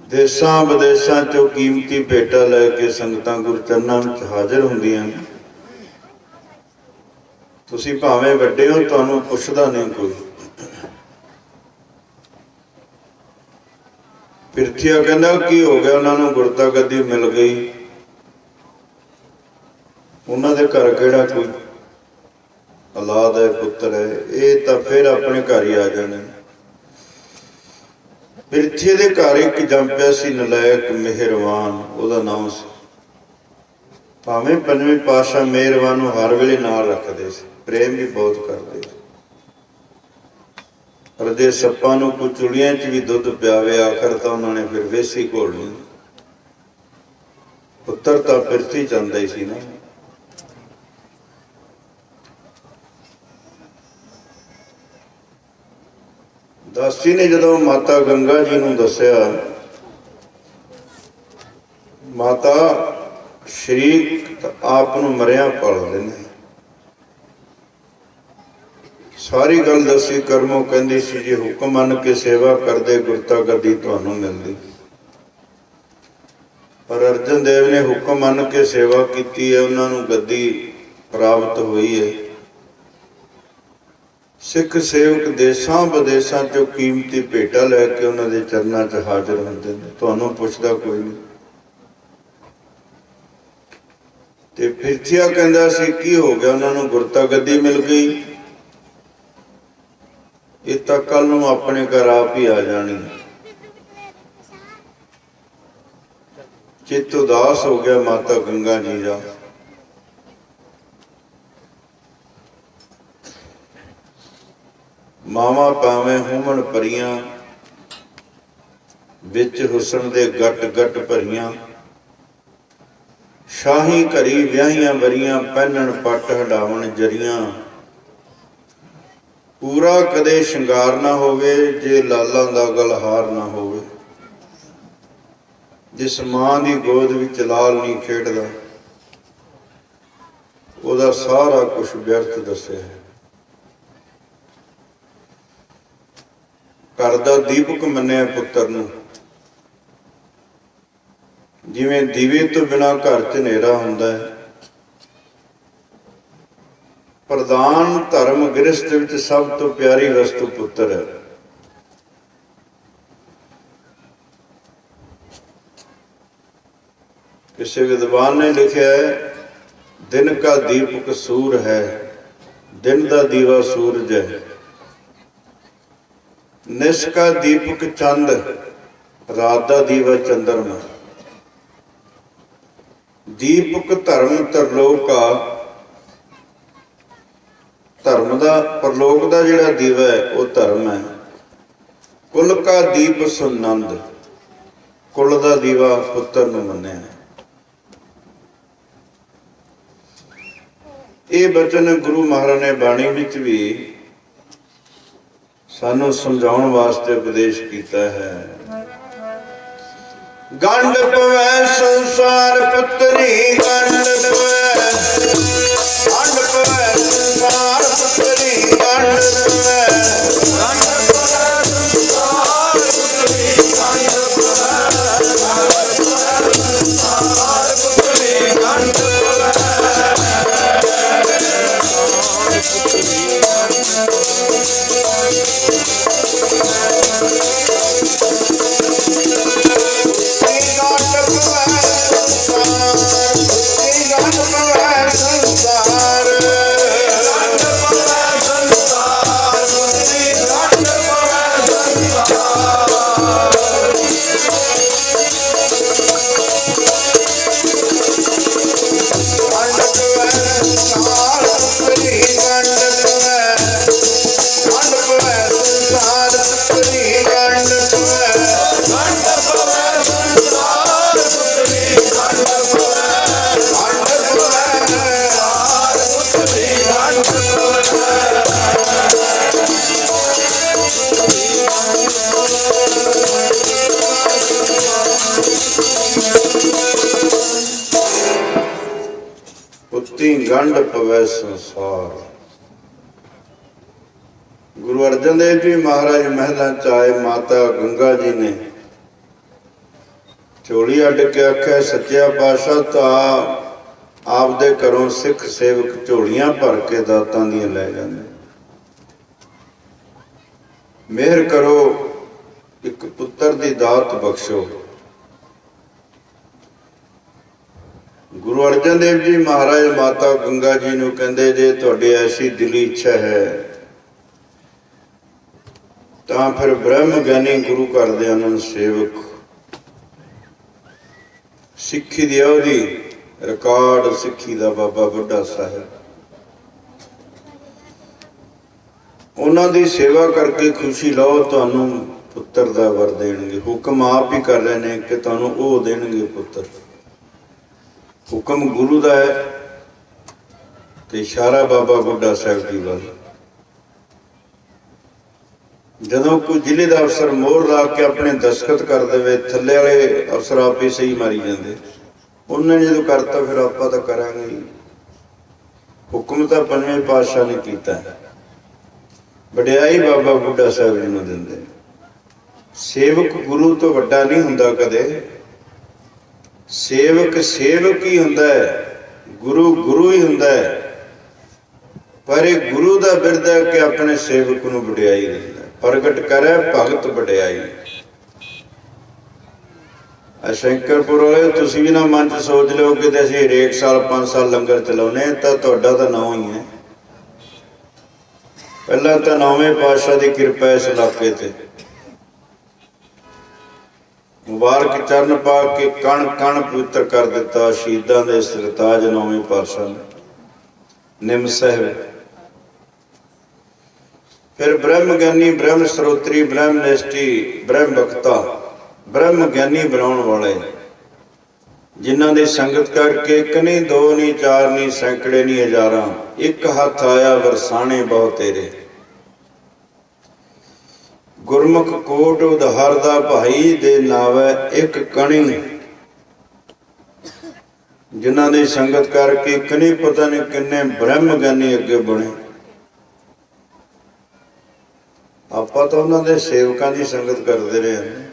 देशा विदेशों चो कीमती भेटा लैके संगतां गुरु चरनां विच हाजिर हुंदियां। तुसीं भावें वड्डे हो, तुहानूं पुछदा नहीं कोई। पिरथीआ कहंदा की हो गया, उन्होंने गुरता गद्दी मिल गई। उन्होंने घर केड़ा कोई औलाद है, पुत्र है, ये तो फिर अपने घर ही आ जाने। पिरथी दे घर एक जंपिया सी नलायक मेहरवान, उहदा नाम सी। भावें पंजवें पातशाह मेहरवान नूं हर वेले नाल रखदे सी, प्रेम भी बहुत करदे सी। पर जे सप्पां नूं कोई चुड़ियां च भी दुध पियावे, आखिर तो उन्होंने फिर वेसी घोलनी। पुत्र तो पिरथी चंद ही सी ना। दासी ने जदों माता गंगा जी नूं दस्सिया, माता शरीक आप नूं मरिया पालदे ने। सारी गल दसी। करमों कहंदी सी जे हुक्म मन के सेवा करदे गुरता गद्दी तुहानूं मिलदी। पर अर्जन देव ने हुक्म मन के सेवा की है, उन्होंने गद्दी प्राप्त हुई है। सिख सेवक देशा विदेशों चो कीमती भेटा लैके उन्होंने चरनां च हाजिर होंदे ने, तुहानूं पुछदा कोई नहीं। ते पिरथीआ कहंदा सी की हो गया, उन्होंने गुरता गद्दी मिल गई। ये तो कल नूं अपने घर आप ही आ जानी। चित्त उदास हो गया माता गंगा जी का। मावां पावें होवण परियां, विच हुसन दे गट गट भरियां। शाही घरी विआहियां वरियां, पहनण पट हटावण जरियां। पूरा कदे शंगार ना होवे, जे लालां दा गलहार ना होवे। जिस मां दी गोद विच लाल नहीं खेडदा, ओदा सारा कुछ व्यर्थ दस्सिया है। घर दा दीपक मन्निया पुत्र नूं, जिवें दीवे तो बिना घर च हनेरा हुंदा है। प्रधान धर्म गृहस्थ विच सब तो प्यारी वस्तु पुत्र है। किसी विद्वान ने लिखा है, दिन का दीपक सूर है, दिन का दीवा सूरज है। निश का दीपक चंद, रात का दीवा चंद्रमा। दीपक धर्म तरलोक का, ਧਰਮ ਦਾ ਪਰਲੋਕ ਦਾ ਜਿਹੜਾ ਦੀਵਾ ਹੈ ਉਹ ਧਰਮ ਹੈ। ਕੁਲ ਕਾ ਦੀਪ ਸੁਨੰਦ, ਕੁਲ ਦਾ ਦੀਵਾ ਪੁੱਤਰ ਨੂੰ ਮੰਨਿਆ। ਇਹ ਬਚਨ ਗੁਰੂ ਮਹਾਰਾਜ ਨੇ ਬਾਣੀ ਵਿੱਚ ਵੀ ਸਾਨੂੰ ਸਮਝਾਉਣ ਵਾਸਤੇ ਉਪਦੇਸ਼ ਕੀਤਾ ਹੈ। ਗੰਢ ਪਵੈ ਸੰਸਾਰ ਪੁੱਤਰੀ, ਗੰਢ ਪਵੈ, ਗੰਢ ਪਵੈ ਸੰਸਾਰ ਪੁੱਤਰੀ, ਗੰਢ ਪਵੈ, ਗੰਢ ਪਵੈ ਸੰਸਾਰ ਪੁੱਤਰੀ, ਗੰਢ ਪਵੈ, ਗੰਢ ਪਵੈ ਸੰਸਾਰ ਪੁੱਤਰੀ, ਗੰਢ ਪਵੈ। ਗੰਢ ਪਵੈ ਸੰਸਾਰ। ਗੁਰੂ ਅਰਜਨ ਦੇਵ ਜੀ ਮਹਾਰਾਜ ਮਹਿਲਾਂ ਚ ਆਏ, ਮਾਤਾ ਗੰਗਾ ਜੀ ਨੇ ਝੋਲੀ ਅੱਡ ਕੇ ਆਖਿਆ, ਸੱਚਿਆ ਪਾਤਸ਼ਾਹ ਤਾਂ ਆਪਦੇ ਘਰੋਂ ਸਿੱਖ ਸੇਵਕ ਝੋਲੀਆਂ ਭਰ ਕੇ ਦਾਤਾਂ ਦੀਆਂ ਲੈ ਜਾਂਦੇ, ਮਿਹਰ ਕਰੋ ਇੱਕ ਪੁੱਤਰ ਦੀ ਦਾਤ ਬਖਸ਼ੋ। ਗੁਰੂ ਅਰਜਨ ਦੇਵ ਜੀ ਮਹਾਰਾਜ ਮਾਤਾ ਗੰਗਾ ਜੀ ਨੂੰ ਕਹਿੰਦੇ, ਜੇ ਤੁਹਾਡੀ ਐਸੀ ਦਿਲੀ ਇੱਛਾ ਹੈ ਤਾਂ ਫਿਰ ਬ੍ਰਹਮ ਗਿਆਨੀ ਗੁਰੂ ਘਰ ਦੇ ਆਨੰਦ ਸੇਵਕ, ਸਿੱਖੀ ਦੀ ਉਹਦੀ ਰਿਕਾਰਡ ਸਿੱਖੀ ਦਾ ਬਾਬਾ ਬੁੱਢਾ ਸਾਹਿਬ, ਉਹਨਾਂ ਦੀ ਸੇਵਾ ਕਰਕੇ ਖੁਸ਼ੀ ਲਓ, ਤੁਹਾਨੂੰ ਪੁੱਤਰ ਦਾ ਵਰ ਦੇਣਗੇ। ਹੁਕਮ ਆਪ ਹੀ ਕਰ ਰਹੇ ਨੇ ਕਿ ਤੁਹਾਨੂੰ ਉਹ ਦੇਣਗੇ ਪੁੱਤਰ। ਹੁਕਮ ਗੁਰੂ ਦਾ ਹੈ ਤੇ ਇਸ਼ਾਰਾ ਬਾਬਾ ਬੁੱਢਾ ਸਾਹਿਬ ਜੀ ਵੱਲ। ਜਦੋਂ ਕੋਈ ਜ਼ਿਲ੍ਹੇ ਦਾ ਅਫਸਰ ਮੋਹਰ ਲਾ ਕੇ ਆਪਣੇ ਦਸਖਤ ਕਰ ਦੇਵੇ, ਥੱਲੇ ਵਾਲੇ ਅਫਸਰ ਆਪ ਹੀ ਸਹੀ ਮਾਰੀ ਜਾਂਦੇ। ਉਹਨੇ ਜਦੋਂ ਕਰਤਾ ਫਿਰ ਆਪਾਂ ਤਾਂ ਕਰਾਂਗੇ। ਹੁਕਮ ਤਾਂ ਪੰਜਵੇਂ ਪਾਤਸ਼ਾਹ ਨੇ ਕੀਤਾ, ਵਡਿਆਈ ਬਾਬਾ ਬੁੱਢਾ ਸਾਹਿਬ ਜੀ ਨੂੰ ਦਿੰਦੇ। ਸੇਵਕ ਗੁਰੂ ਤੋਂ ਵੱਡਾ ਨਹੀਂ ਹੁੰਦਾ ਕਦੇ। ਸੇਵਕ ਸੇਵਕ ਹੀ ਹੁੰਦਾ ਹੈ, ਗੁਰੂ ਗੁਰੂ ਹੀ ਹੁੰਦਾ ਹੈ। ਪਰ ਇਹ ਗੁਰੂ ਦਾ ਬਿਰਦ ਹੈ ਕਿ ਆਪਣੇ ਸੇਵਕ ਨੂੰ ਵਡਿਆਈ ਦਿੰਦਾ, ਪ੍ਰਗਟ ਕਰੇ ਭਗਤ ਵਡਿਆਈ। ਸ਼ੰਕਰਪੁਰ ਵਾਲੇ ਤੁਸੀਂ ਵੀ ਨਾ ਮਨ ਚ ਸੋਚ ਲਿਓ ਕਿ ਅਸੀਂ ਹਰੇਕ ਸਾਲ 5 ਸਾਲ ਲੰਗਰ ਚਲਾਉਨੇ, ਤਾਂ ਤੁਹਾਡਾ ਤਾਂ ਨਾਂ ਹੀ ਹੈ। ਪਹਿਲਾਂ ਤਾਂ 9ਵੇਂ ਪਾਤਸ਼ਾਹ ਦੀ ਕਿਰਪਾ ਇਸ ਇਲਾਕੇ ਤੇ, ਮੁਬਾਰਕ ਚਰਨ ਪਾ ਕੇ ਕਣ ਕਣ ਪਵਿੱਤਰ ਕਰ ਦਿੱਤਾ ਸ਼ਹੀਦਾਂ ਦੇ ਸਰਤਾਜ 9ਵੇਂ ਪਾਤਸ਼ਾਹ ਨੇ, ਨਿੰਮ ਸਾਹਿਬ। ਫਿਰ ਬ੍ਰਹਮ ਗਿਆਨੀ, ਬ੍ਰਹਮ ਸਰੋਤਰੀ, ਬ੍ਰਹਮ ਨਿਸ਼ਟੀ, ਬ੍ਰਹਮ ਬਖਤਾ, ਬ੍ਰਹਮ ਗਿਆਨੀ ਬਣਾਉਣ ਵਾਲੇ, ਜਿਨ੍ਹਾਂ ਦੀ ਸੰਗਤ ਕਰਕੇ ਇੱਕ ਨਹੀਂ, ਦੋ ਨਹੀਂ, ਚਾਰ ਨਹੀਂ, ਸੈਂਕੜੇ ਨਹੀਂ, ਹਜ਼ਾਰਾਂ, ਇੱਕ ਹੱਥ ਆਇਆ ਵਰਸਾਣੇ ਬਹੁ ਤੇਰੇ। ਗੁਰਮੁਖ ਕੋਟ ਉਧਾਰ ਦਾ ਭਾਈ ਦੇ ਨਾਵੈ ਇੱਕ ਕਣੀ, ਜਿਨ੍ਹਾਂ ਦੀ ਸੰਗਤ ਕਰਕੇ ਇੱਕ ਨਹੀਂ, ਪਤਾ ਨਹੀਂ ਕਿੰਨੇ ਬ੍ਰਹਮ ਗਿਆਨੀ ਅੱਗੇ ਬਣੇ। ਆਪਾਂ ਤਾਂ ਉਹਨਾਂ ਦੇ ਸੇਵਕਾਂ ਦੀ ਸੰਗਤ ਕਰਦੇ ਰਹੇ ਹਾਂ।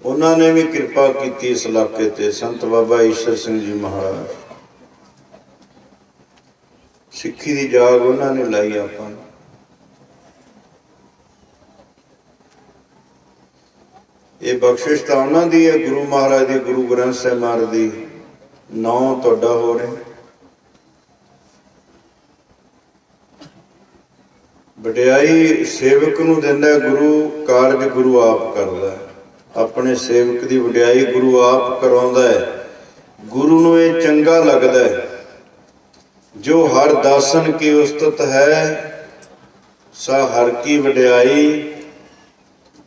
ਉਹਨਾਂ ਨੇ ਵੀ ਕਿਰਪਾ ਕੀਤੀ ਇਸ ਇਲਾਕੇ ਤੇ। ਸੰਤ ਬਾਬਾ ਈਸ਼ਰ ਸਿੰਘ ਜੀ ਮਹਾਰਾਜ, ਸਿੱਖੀ ਦੀ ਜਾਗ ਉਹਨਾਂ ਨੇ ਲਾਈ ਆਪਾਂ ਨੂੰ। ਇਹ ਬਖਸ਼ਿਸ਼ ਤਾਂ ਉਹਨਾਂ ਦੀ ਹੈ, ਗੁਰੂ ਮਹਾਰਾਜ ਦੀ, ਗੁਰੂ ਗ੍ਰੰਥ ਸਾਹਿਬ ਮਹਾਰਾਜ ਦੀ। ਨਾਂ ਤੁਹਾਡਾ ਹੋ ਰਿਹਾ। ਵਡਿਆਈ ਸੇਵਕ ਨੂੰ ਦਿੰਦਾ ਗੁਰੂ, ਕਾਰਜ ਗੁਰੂ ਆਪ ਕਰਦਾ। ਆਪਣੇ ਸੇਵਕ ਦੀ ਵਡਿਆਈ ਗੁਰੂ ਆਪ ਕਰਾਉਂਦਾ ਹੈ। ਗੁਰੂ ਨੂੰ ਇਹ ਚੰਗਾ ਲੱਗਦਾ ਹੈ जो हर दासन की उस्तत है, सा हर की वड्याई।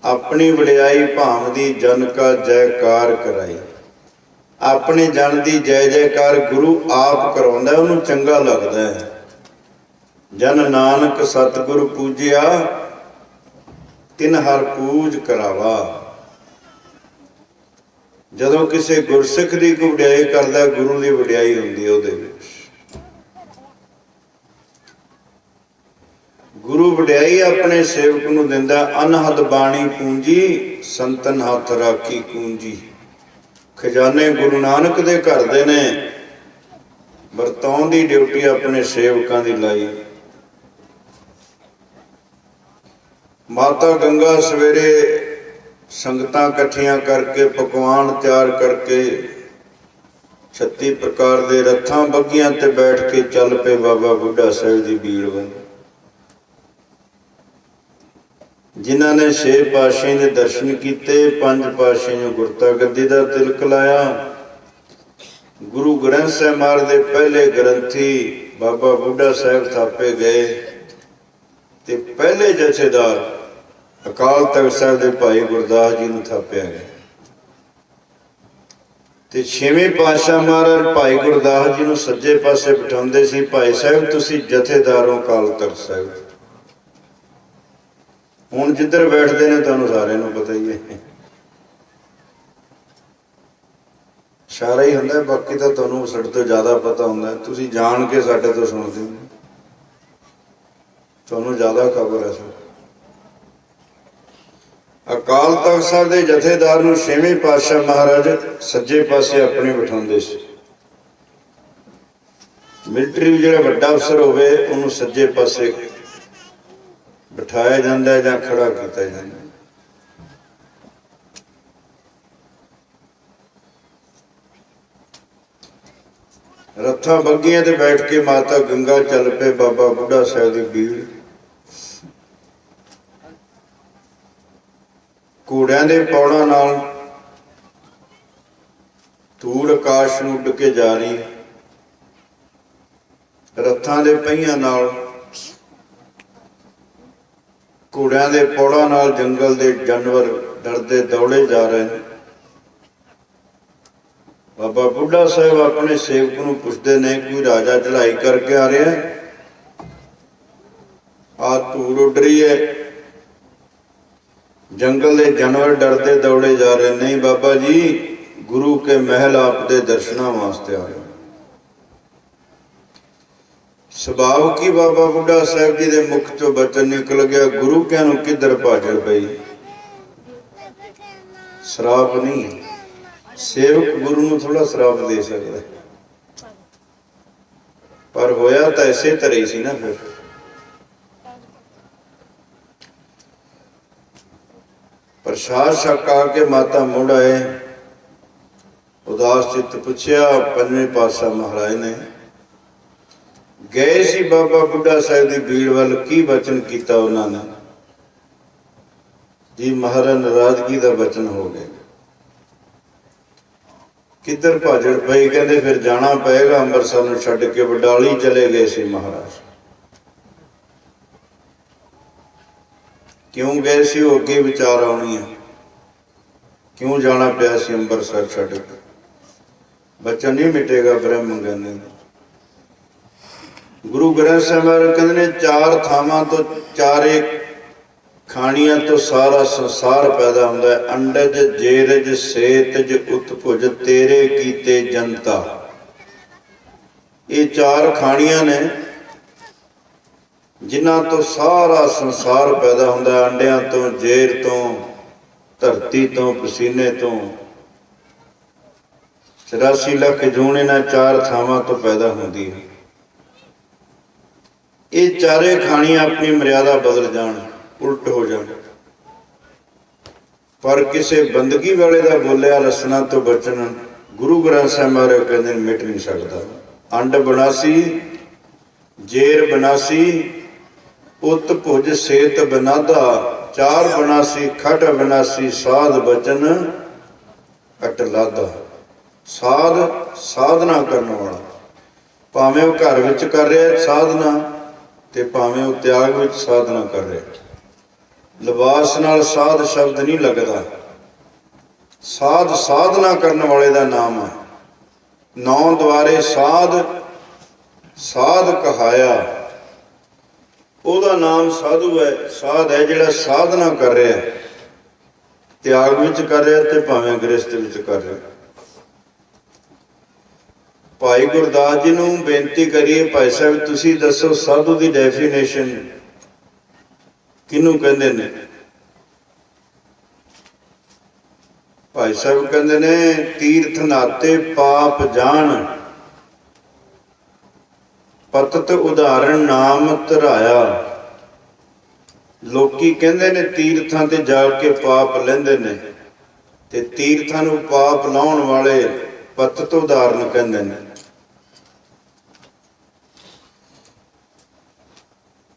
अपनी वड्याई भावदी जन का जयकार कराई। अपने जन की जय जयकार गुरु आप करवाउंदा, उन्होंने चंगा लगता है। जन नानक सतगुरु पूजिया, तिन हर पूज करावा। जदों किसी गुरसिख की कोई वड्याई करता, गुरु की वड्याई होंदी है उहदे विच। गुरु वड्याई अपने सेवक नूं दिंदा, अनहद बाणी पूंजी, संतन हथ राखी कूंजी। खजाने गुरु नानक दे घर दे ने, वरताउण दी ड्यूटी अपने सेवकां दी लाई। माता गंगा सवेरे संगतां इकट्ठियां करके, पकवान तैयार करके, 36 प्रकार के रथां बग्गियां ते बैठ के चल पे बाबा बुढ़ा साहिब की भीड़ बन। जिन्हां ने 6 पातशाही ने दर्शन किते, 5 पातशाही ने गुरता गद्दी का तिलक लाया। गुरु ग्रंथ साहिब महाराज दे पहले ग्रंथी बाबा बुढ़ा साहिब थापे गए, ते पहले जथेदार अकाल तख्त साहिब दे भाई गुरदास जी नूं थापिया गया। ते 6वें पातशाह महाराज भाई गुरदास जी नूं सज्जे पासे बिठाउंदे सी, भाई साहिब तुसीं जथेदारों अकाल तख्त साहिब। हुण जिधर बैठते हैं तुहानूं सारिआं नूं पता ही है, इशारा ही हुंदा, बाकी तो तुहानूं साडे तो ज़्यादा पता हुंदा। तुसीं जाण के साडे तो सुणदे हो, तुहानूं ज़्यादा खबर है। अकाल तख्त साहिब के जथेदार नूं 6वें पातशाह महाराज सज्जे पासे अपने बिठाउंदे सी। मिलटरी जिहड़ा वड्डा अफसर होवे उहनूं सज्जे पासे बिठाया जाता है, जां खड़ा किया जाता है। रथा बग्गियां ते बैठ के माता गंगा चल पे बाबा बुढ़ा साहिब की भीड़। घोड़ियां दे पौड़ां नाल धूड़ आकाश नूं उड़ के जा रही, रथां दे पहियां नाल घोड़ियां दे पौड़ां नाल जंगल दे जानवर डरदे दौड़े जा रहे हैं। बाबा बुढ़ा साहिब अपने सेवक नूं पुछदे ने, कोई राजा चढ़ाई करके आ रहा है, आ धूड़ उड़ रही है, जंगल के जानवर डरते दौड़े जा रहे। नहीं बाबा जी, गुरु के महल आपके दर्शनों वास्ते आ रहे। सुभाव की बाबा बुढ़ा साहिब जी के मुख चो बचन निकल गया, गुरु क्या नूं किधर भाजड़ पई। श्राप नहीं, सेवक गुरु नूं थोड़ा श्राप दे सकता, पर होया तो ऐसे तरह सी ना। फिर प्रसाद छक आके माता मुड़ आए, उदास चित्त पूछया। 5वें पातशाह महाराज ने गए सी बाबा बुढ़ा साहिब की भीड़ वाल, की वचन किया उन्होंने जी। महाराज नाराजगी का वचन हो गया, किधर भाजड़ पई। कहते फिर जाना पएगा, अंमृतसर नूं छड्ड के बडाली चले गए सी महाराज। क्यों गए सी, वो अगे विचार आउणी है, क्यों जाना पिया सी अंमृतसर छड्ड के। बचन नहीं मिटेगा ब्रह्म ज्ञानी। गुरु ग्रंथ साहिब महाराज कहते ने, 4 थावां तो 4 खाणियां तो सारा संसार पैदा होंदा है। अंडज जेरज सेतज उत्भुज तेरे कीते जनता। ये 4 खाणियां ने जिन्हां तो सारा संसार पैदा होंदा है। अंडियां तो, जेर तो, धरती तो, पसीने तो। 84 लाख जून इन्हां 4 थावां तो पैदा होंदी है। ये 4 खाणियां अपनी मर्यादा बदल जान, उल्ट हो जान, पर किसी बंदगी वाले का बोलिया रसना तो बचन गुरु ग्रंथ साहिब महाराज कहते मिट नहीं सकता। अंड बनासी, जेर बनासी, उत भुज सेत बनादा। 4 बनासी, खट बनासी, साध बचन अट लादा। साध साधना करने वाला, ਭਾਵੇਂ ਉਹ ਘਰ ਵਿੱਚ ਕਰ ਰਿਹਾ ਸਾਧਨਾ ਤੇ ਭਾਵੇਂ ਉਹ ਤਿਆਗ ਵਿੱਚ ਸਾਧਨਾ ਕਰ ਰਿਹਾ। ਲਿਬਾਸ ਨਾਲ ਸਾਧ ਸ਼ਬਦ ਨਹੀਂ ਲੱਗਦਾ। ਸਾਧ ਸਾਧਨਾ ਕਰਨ ਵਾਲੇ ਦਾ ਨਾਮ ਹੈ। ਨੌ ਦੁਆਰੇ ਸਾਧ ਸਾਧ ਕਹਾਇਆ, ਉਹਦਾ ਨਾਮ ਸਾਧੂ ਹੈ। ਸਾਧ ਹੈ ਜਿਹੜਾ ਸਾਧਨਾ ਕਰ ਰਿਹਾ, ਤਿਆਗ ਵਿੱਚ ਕਰ ਰਿਹਾ ਤੇ ਭਾਵੇਂ ਗ੍ਰਸਥ ਵਿੱਚ ਕਰ ਰਿਹਾ। ਭਾਈ ਗੁਰਦਾਸ ਜੀ ਨੂੰ ਬੇਨਤੀ ਕਰੀਏ, ਭਾਈ ਸਾਹਿਬ ਤੁਸੀਂ ਦੱਸੋ ਸਾਧੂ ਦੀ ਡੈਫੀਨੇਸ਼ਨ ਕਿਹਨੂੰ ਕਹਿੰਦੇ ਨੇ? ਭਾਈ ਸਾਹਿਬ ਕਹਿੰਦੇ ਨੇ ਤੀਰਥ ਨਾਤੇ ਪਾਪ ਜਾਣ, ਪਤਤ ਉਦਾਹਰਣ ਨਾਮ ਧਰਾਇਆ। ਲੋਕੀ ਕਹਿੰਦੇ ਨੇ ਤੀਰਥਾਂ ਤੇ ਜਾ ਕੇ ਪਾਪ ਲੈਂਦੇ ਨੇ, ਤੇ ਤੀਰਥਾਂ ਨੂੰ ਪਾਪ ਲਾਉਣ ਵਾਲੇ ਪਤਤ ਉਦਾਹਰਣ ਕਹਿੰਦੇ ਨੇ।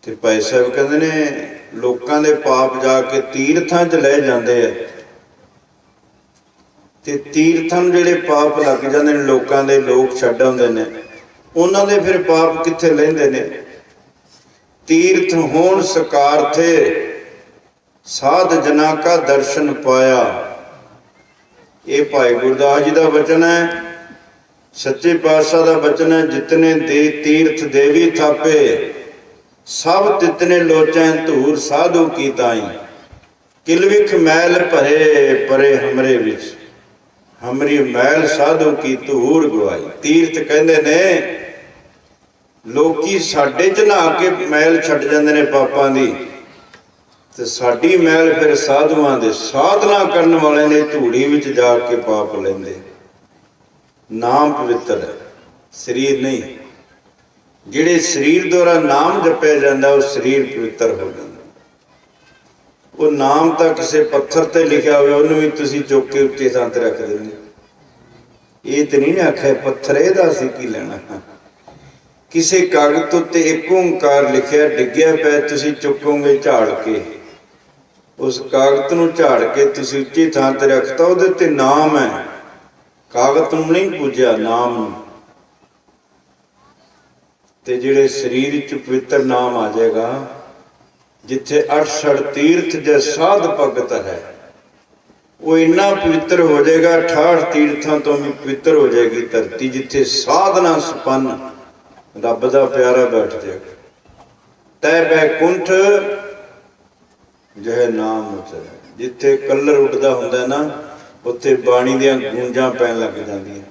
ਤੇ ਭਾਈ ਸਾਹਿਬ ਕਹਿੰਦੇ ਨੇ ਲੋਕਾਂ ਦੇ ਪਾਪ ਜਾ ਕੇ ਤੀਰਥਾਂ 'ਚ ਲੈ ਜਾਂਦੇ ਆ, ਤੇ ਤੀਰਥਾਂ ਨੂੰ ਜਿਹੜੇ ਪਾਪ ਲੱਗ ਜਾਂਦੇ ਨੇ ਲੋਕਾਂ ਦੇ, ਲੋਕ ਛੱਡ ਆਉਂਦੇ ਨੇ, ਉਹਨਾਂ ਦੇ ਫਿਰ ਪਾਪ ਕਿੱਥੇ ਲੈਂਦੇ ਨੇ? ਤੀਰਥ ਹੋਣ ਸਕਾਰਥੇ ਸਾਧ ਜਨਾ ਕਾ ਦਰਸ਼ਨ ਪਾਇਆ। ਇਹ ਭਾਈ ਗੁਰਦਾਸ ਜੀ ਦਾ ਬਚਨ ਹੈ, ਸੱਚੇ ਪਾਤਸ਼ਾਹ ਦਾ ਬਚਨ ਹੈ। ਜਿਤਨੇ ਦੇ ਤੀਰਥ ਦੇਵੀ ਥਾਪੇ, ਸਭ ਤਿਤਨੇ ਲੋਚੈ ਧੂਰ ਸਾਧੂ ਕੀ ਤਾਈ। ਕਿਲਵਿਖ ਮੈਲ ਭਰੇ ਪਰੇ ਹਮਰੇ ਵਿੱਚ, ਹਮਰੀ ਮੈਲ ਸਾਧੂ ਕੀ ਧੂਰ ਗਵਾਈ। ਤੀਰਥ ਕਹਿੰਦੇ ਨੇ ਲੋਕੀ ਸਾਡੇ 'ਚ ਨਹਾ ਕੇ ਮੈਲ ਛੱਡ ਜਾਂਦੇ ਨੇ ਪਾਪਾਂ ਦੀ, ਤੇ ਸਾਡੀ ਮੈਲ ਫਿਰ ਸਾਧੂਆਂ ਦੇ ਸਾਧਨਾ ਕਰਨ ਵਾਲੇ ਨੇ ਧੂੜੀ ਵਿੱਚ ਜਾ ਕੇ ਪਾਪ ਲੈਂਦੇ। ਨਾਮ ਪਵਿੱਤਰ ਹੈ, ਸਰੀਰ ਨਹੀਂ। ਜਿਹੜੇ ਸਰੀਰ ਦੁਆਰਾ ਨਾਮ ਜਪਿਆ ਜਾਂਦਾ ਉਹ ਸਰੀਰ ਪਵਿੱਤਰ ਹੋ ਜਾਂਦਾ। ਉਹ ਨਾਮ ਤਾਂ ਕਿਸੇ ਪੱਥਰ ਤੇ ਲਿਖਿਆ ਹੋਵੇ ਉਹਨੂੰ ਵੀ ਤੁਸੀਂ ਚੁੱਕ ਕੇ ਉੱਚੇ ਥਾਂ ਤੇ ਰੱਖ ਦਿੰਦੇ। ਇਹ ਤੇ ਨਹੀਂ ਆਖਿਆ ਪੱਥਰ ਇਹਦਾ ਅਸੀਂ ਕੀ ਲੈਣਾ। ਕਿਸੇ ਕਾਗਜ਼ ਉੱਤੇ ਇੱਕ ਓਂਕਾਰ ਲਿਖਿਆ ਡਿੱਗਿਆ ਪਿਆ, ਤੁਸੀਂ ਚੁੱਕੋਗੇ ਝਾੜ ਕੇ, ਉਸ ਕਾਗਜ਼ ਨੂੰ ਝਾੜ ਕੇ ਤੁਸੀਂ ਉੱਚੀ ਥਾਂ ਤੇ ਰੱਖਤਾ, ਉਹਦੇ ਤੇ ਨਾਮ ਹੈ। ਕਾਗਜ਼ ਨੂੰ ਨਹੀਂ ਪੂਜਿਆ, ਨਾਮ ਨੂੰ। ਤੇ ਜਿਹੜੇ ਸਰੀਰ 'ਚ ਪਵਿੱਤਰ ਨਾਮ ਆ ਜਾਏਗਾ, ਜਿੱਥੇ 68 ਤੀਰਥ ਜੇ ਸਾਧ ਭਗਤ ਹੈ, ਉਹ ਇੰਨਾ ਪਵਿੱਤਰ ਹੋ ਜਾਏਗਾ। 68 ਤੀਰਥਾਂ ਤੋਂ ਵੀ ਪਵਿੱਤਰ ਹੋ ਜਾਏਗੀ ਧਰਤੀ, ਜਿੱਥੇ ਸਾਧਨਾ ਸੰਪੰਨ ਰੱਬ ਦਾ ਪਿਆਰਾ ਬੈਠ ਜਾਏਗਾ। ਤੈ ਬੈਕੁੰਠ ਜਹ ਨਾਮ ਉਚਰੇ। ਜਿੱਥੇ ਕਲਰ ਉੱਡਦਾ ਹੁੰਦਾ ਨਾ, ਉੱਥੇ ਬਾਣੀ ਦੀਆਂ ਗੂੰਜਾਂ ਪੈਣ ਲੱਗ ਜਾਂਦੀਆਂ।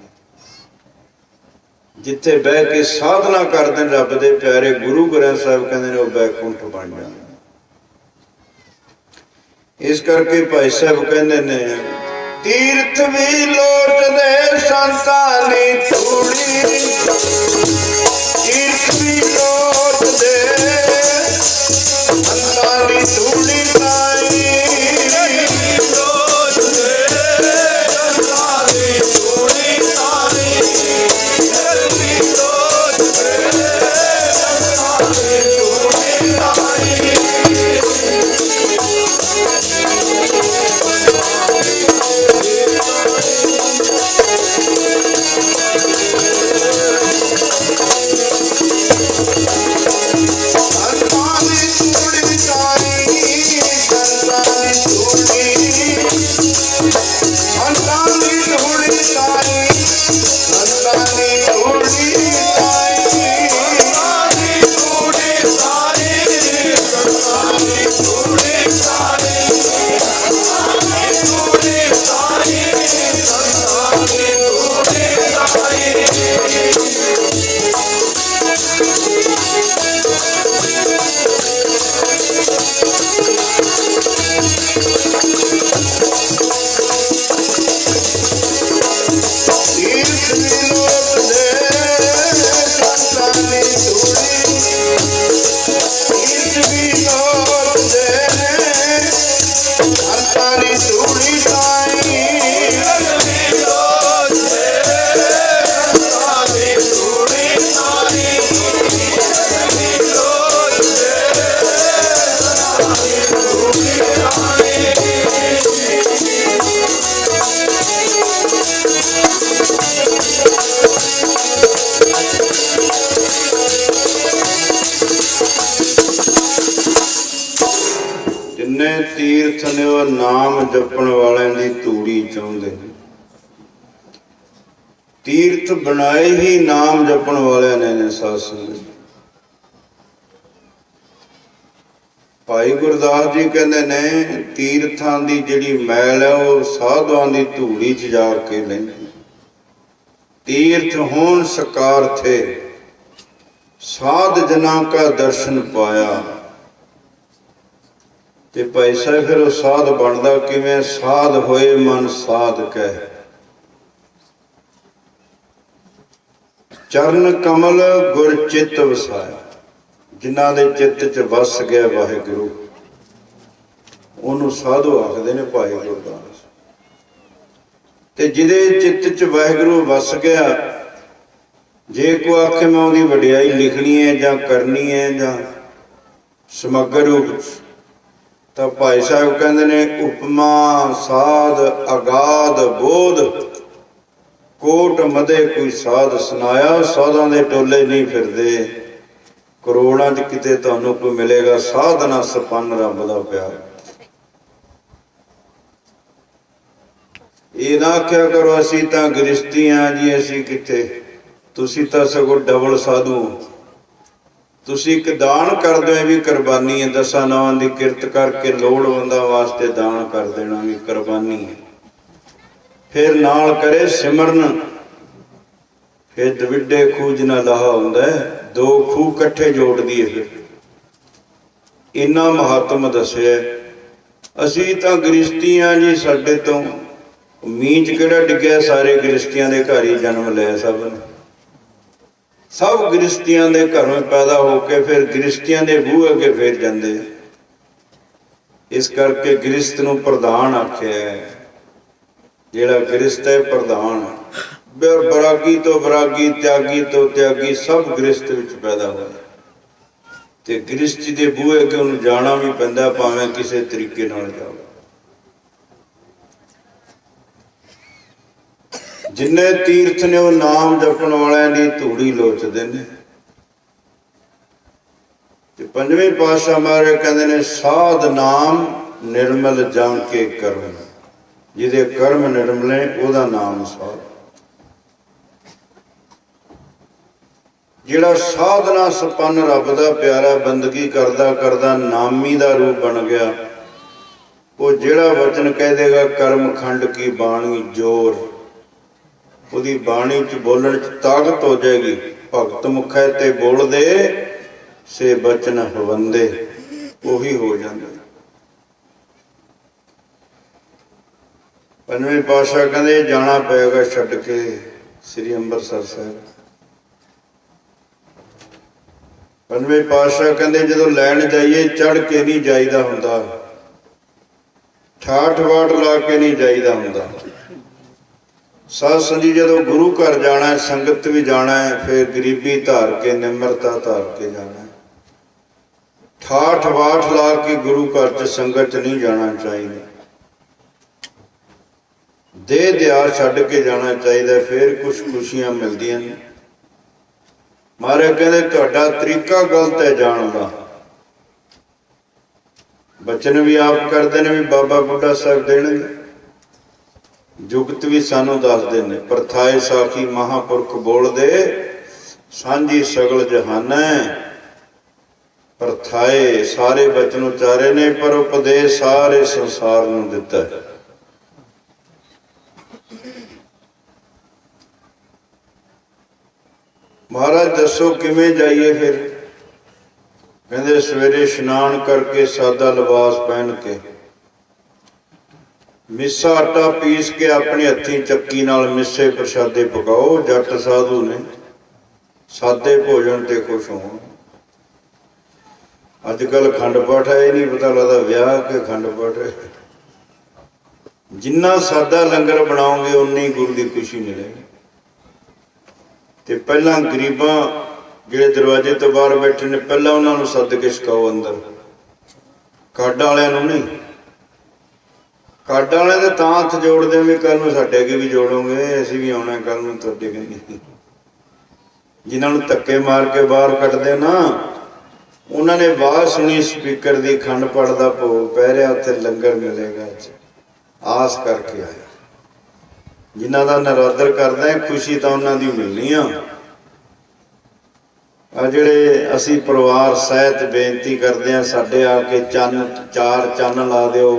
ਜਿੱਥੇ ਬਹਿ ਕੇ ਸਾਧਨਾ ਕਰਦੇ ਨੇ ਰੱਬ ਦੇ ਪਿਆਰੇ ਗੁਰੂ ਗ੍ਰੰਥ ਸਾਹਿਬ ਕਹਿੰਦੇ ਨੇ ਉਹ ਬੈਕੁੰਠ ਬਣ ਜਾਂਦਾ। ਇਸ ਕਰਕੇ ਭਾਈ ਸਾਹਿਬ ਕਹਿੰਦੇ ਨੇ ਤੀਰਥ ਵੀ ਲੋਟਦੇ ਸੰਤਾਂ ਦੀ ਧੂੜੀ, ਤੀਰਥ ਵੀ ਲੋਟਦੇ ਸੰਤਾਂ ਦੀ ਧੂੜੀ ਤਾਈ। ਤੀਰਥ ਨੇ ਉਹ ਨਾਮ ਜਪਣ ਵਾਲਿਆਂ ਦੀ ਧੂੜੀ ਚਾਹੁੰਦੇ ਨੇ। ਤੀਰਥ ਬਣਾਏ ਹੀ ਨਾਮ ਜਪਣ ਵਾਲਿਆਂ ਨੇ ਸਾਧ ਸੰਗਤ। ਭਾਈ ਗੁਰਦਾਸ ਜੀ ਕਹਿੰਦੇ ਨੇ ਤੀਰਥਾਂ ਦੀ ਜਿਹੜੀ ਮੈਲ ਹੈ ਉਹ ਸਾਧੂਆਂ ਦੀ ਧੂੜੀ 'ਚ ਜਾ ਕੇ ਲੈਂਦੀ। तीर्थ होन सकार थे साध जना का दर्शन पाया। ते भाई साहब फिर साध बनता किवें? साध होए मन साध कह। चरण कमल गुर चित वसाया। जिन्हां दे चित च वस गया वाहिगुरू उहनूं साधु आखदे ने भाई गुरदास। ते जिहदे चित्त च वाहिगुरू वस गया, जे कोई आखे मैं उहदी वडियाई लिखनी है जां करनी है जां समग्र रूप तां भाई साहब कहंदे ने उपमा साध अगाध बोध कोट मदे कोई साध सुनाया। साधां दे टोले नहीं फिरदे, करोड़ां च किते तुहानूं कोई मिलेगा साधना सपन्न रब दा प्यार। ये ना आख्या करो असी तां गृहस्थी हाँ जी, असी किथे, तुसी तां सगों डबल साधु हो। तुसी एक दान कर दो भी कुरबानी है। 10 नावां दी किरत करके लोड़वंदां वास्ते दान कर देना भी कुरबानी है। फिर नाल करे सिमरन, फिर दविड्डे खूह जिन्ना लाहा हुंदा है, 2 खूह कट्ठे जोड़ दिए। फिर इन्ना महात्म दस्सिया। असी तां गृहस्थी हाँ जी, साडे तों मींच किहड़ा डिग्या? सारे गृहस्थियां दे घर ही जन्म लिया। सब गृहस्थियां दे घरों पैदा होके फिर गृहस्थियां दे बूहे अगे फिर जांदे। इस करके गृहस्थ नूं प्रधान आख्या है। जिहड़ा गृहस्थ है प्रधान। बरागी तो बरागी, त्यागी तो त्यागी, सब गृहस्थ विच पैदा होए। ते गृहस्थी दे बूहे अगे उहनूं जाना भी पैंदा, भावें किसी तरीके नाल जाओ। जिन्ने तीर्थ ने वो नाम जपण वालियां दी धूड़ी लोचदे ने। ते पंजवें पातशाह महाराज कहंदे ने साध नाम निर्मल जम के कर्म। जिहदे कर्म निर्मल ने ओहदा नाम साध। जिहड़ा साधना संपन्न रब दा प्यारा बंदगी करदा करदा नामी दा रूप बन गया, वो जिहड़ा वचन कह देगा कर्म खंड की बाणी जोर, ਉਹਦੀ ਬਾਣੀ ਚ बोलण च ताकत हो जाएगी। भगत मुखै ते बोल दे से बचन हवंदे, ਉਹੀ हो जाता। पंजवें पातशाह कहते जाना पेगा छड्ड के श्री अंबरसर साहिब। पंजवें पातशाह कहते जो लैन जाइए चढ़ के नहीं जाईदा हुंदा, ठाठ वाठ ला के नहीं जाईदा हुंदा। साध संगत जो गुरु घर जाना है, संगत भी जाना है, फिर गरीबी धार के निमरता धार के जाना है। ठाठ वाठ ला के गुरु घर च संगत नहीं जाना चाहिए। देह दया छड्ड के जाना चाहिए, फिर कुछ खुशियां मिलदियां ने। महाराज कहते तुहाडा तरीका गलत है जान का। बचन भी आप करते हैं भी बाबा बुढ़ा साहब देणगे, जुगत भी सानू दसदे ने। परथाए साखी महापुरख बोल दे सांझी सगल जहाना। परथाए सारे बचन उचारे ने, पर उपदेश सारे संसार नूं दिता है। महाराज दसो किवें जाइए? फिर कहंदे सवेरे इशनान करके सादा लिबास पहन के मिस्सा आटा पीस के अपने हथी चक्की नाल मिस्से प्रसादे पकाओ। जट साधु ने सादे भोजन ते खुश हो। अजकल खंड पाठ है, नहीं पता लगता विआह के खंड पाठ है। जिन्ना सादा लंगर बनाओगे उन्नी गुरु की खुशी मिलेगी। ते पहला गरीबां जिहड़े दरवाजे तो बाहर बैठे ने, पहला उन्होंने सद के छकाओ अंदर। काड वालियां नूं नहीं। काड वाले तो तां हथ जोड़ते भी कल नूं साडे अगे भी जोड़ोगे, असीं भी आउणा कल नूं तुहाडे अगे। जिन्हां नूं धक्के मार के बाहर कड्डदे ना, उन्होंने आवाज सुनी स्पीकर की, खंड पाठ का भोग पै रहा, उत्थे लंगर मिलेगा। आस करके आया, जिन्हों का नरादर करदा है खुशी तो उन्होंने मिलनी आ। जिहड़े असी परिवार सहित बेनती करते हैं, साडे आके चन्न चार चन्न ला दिओ।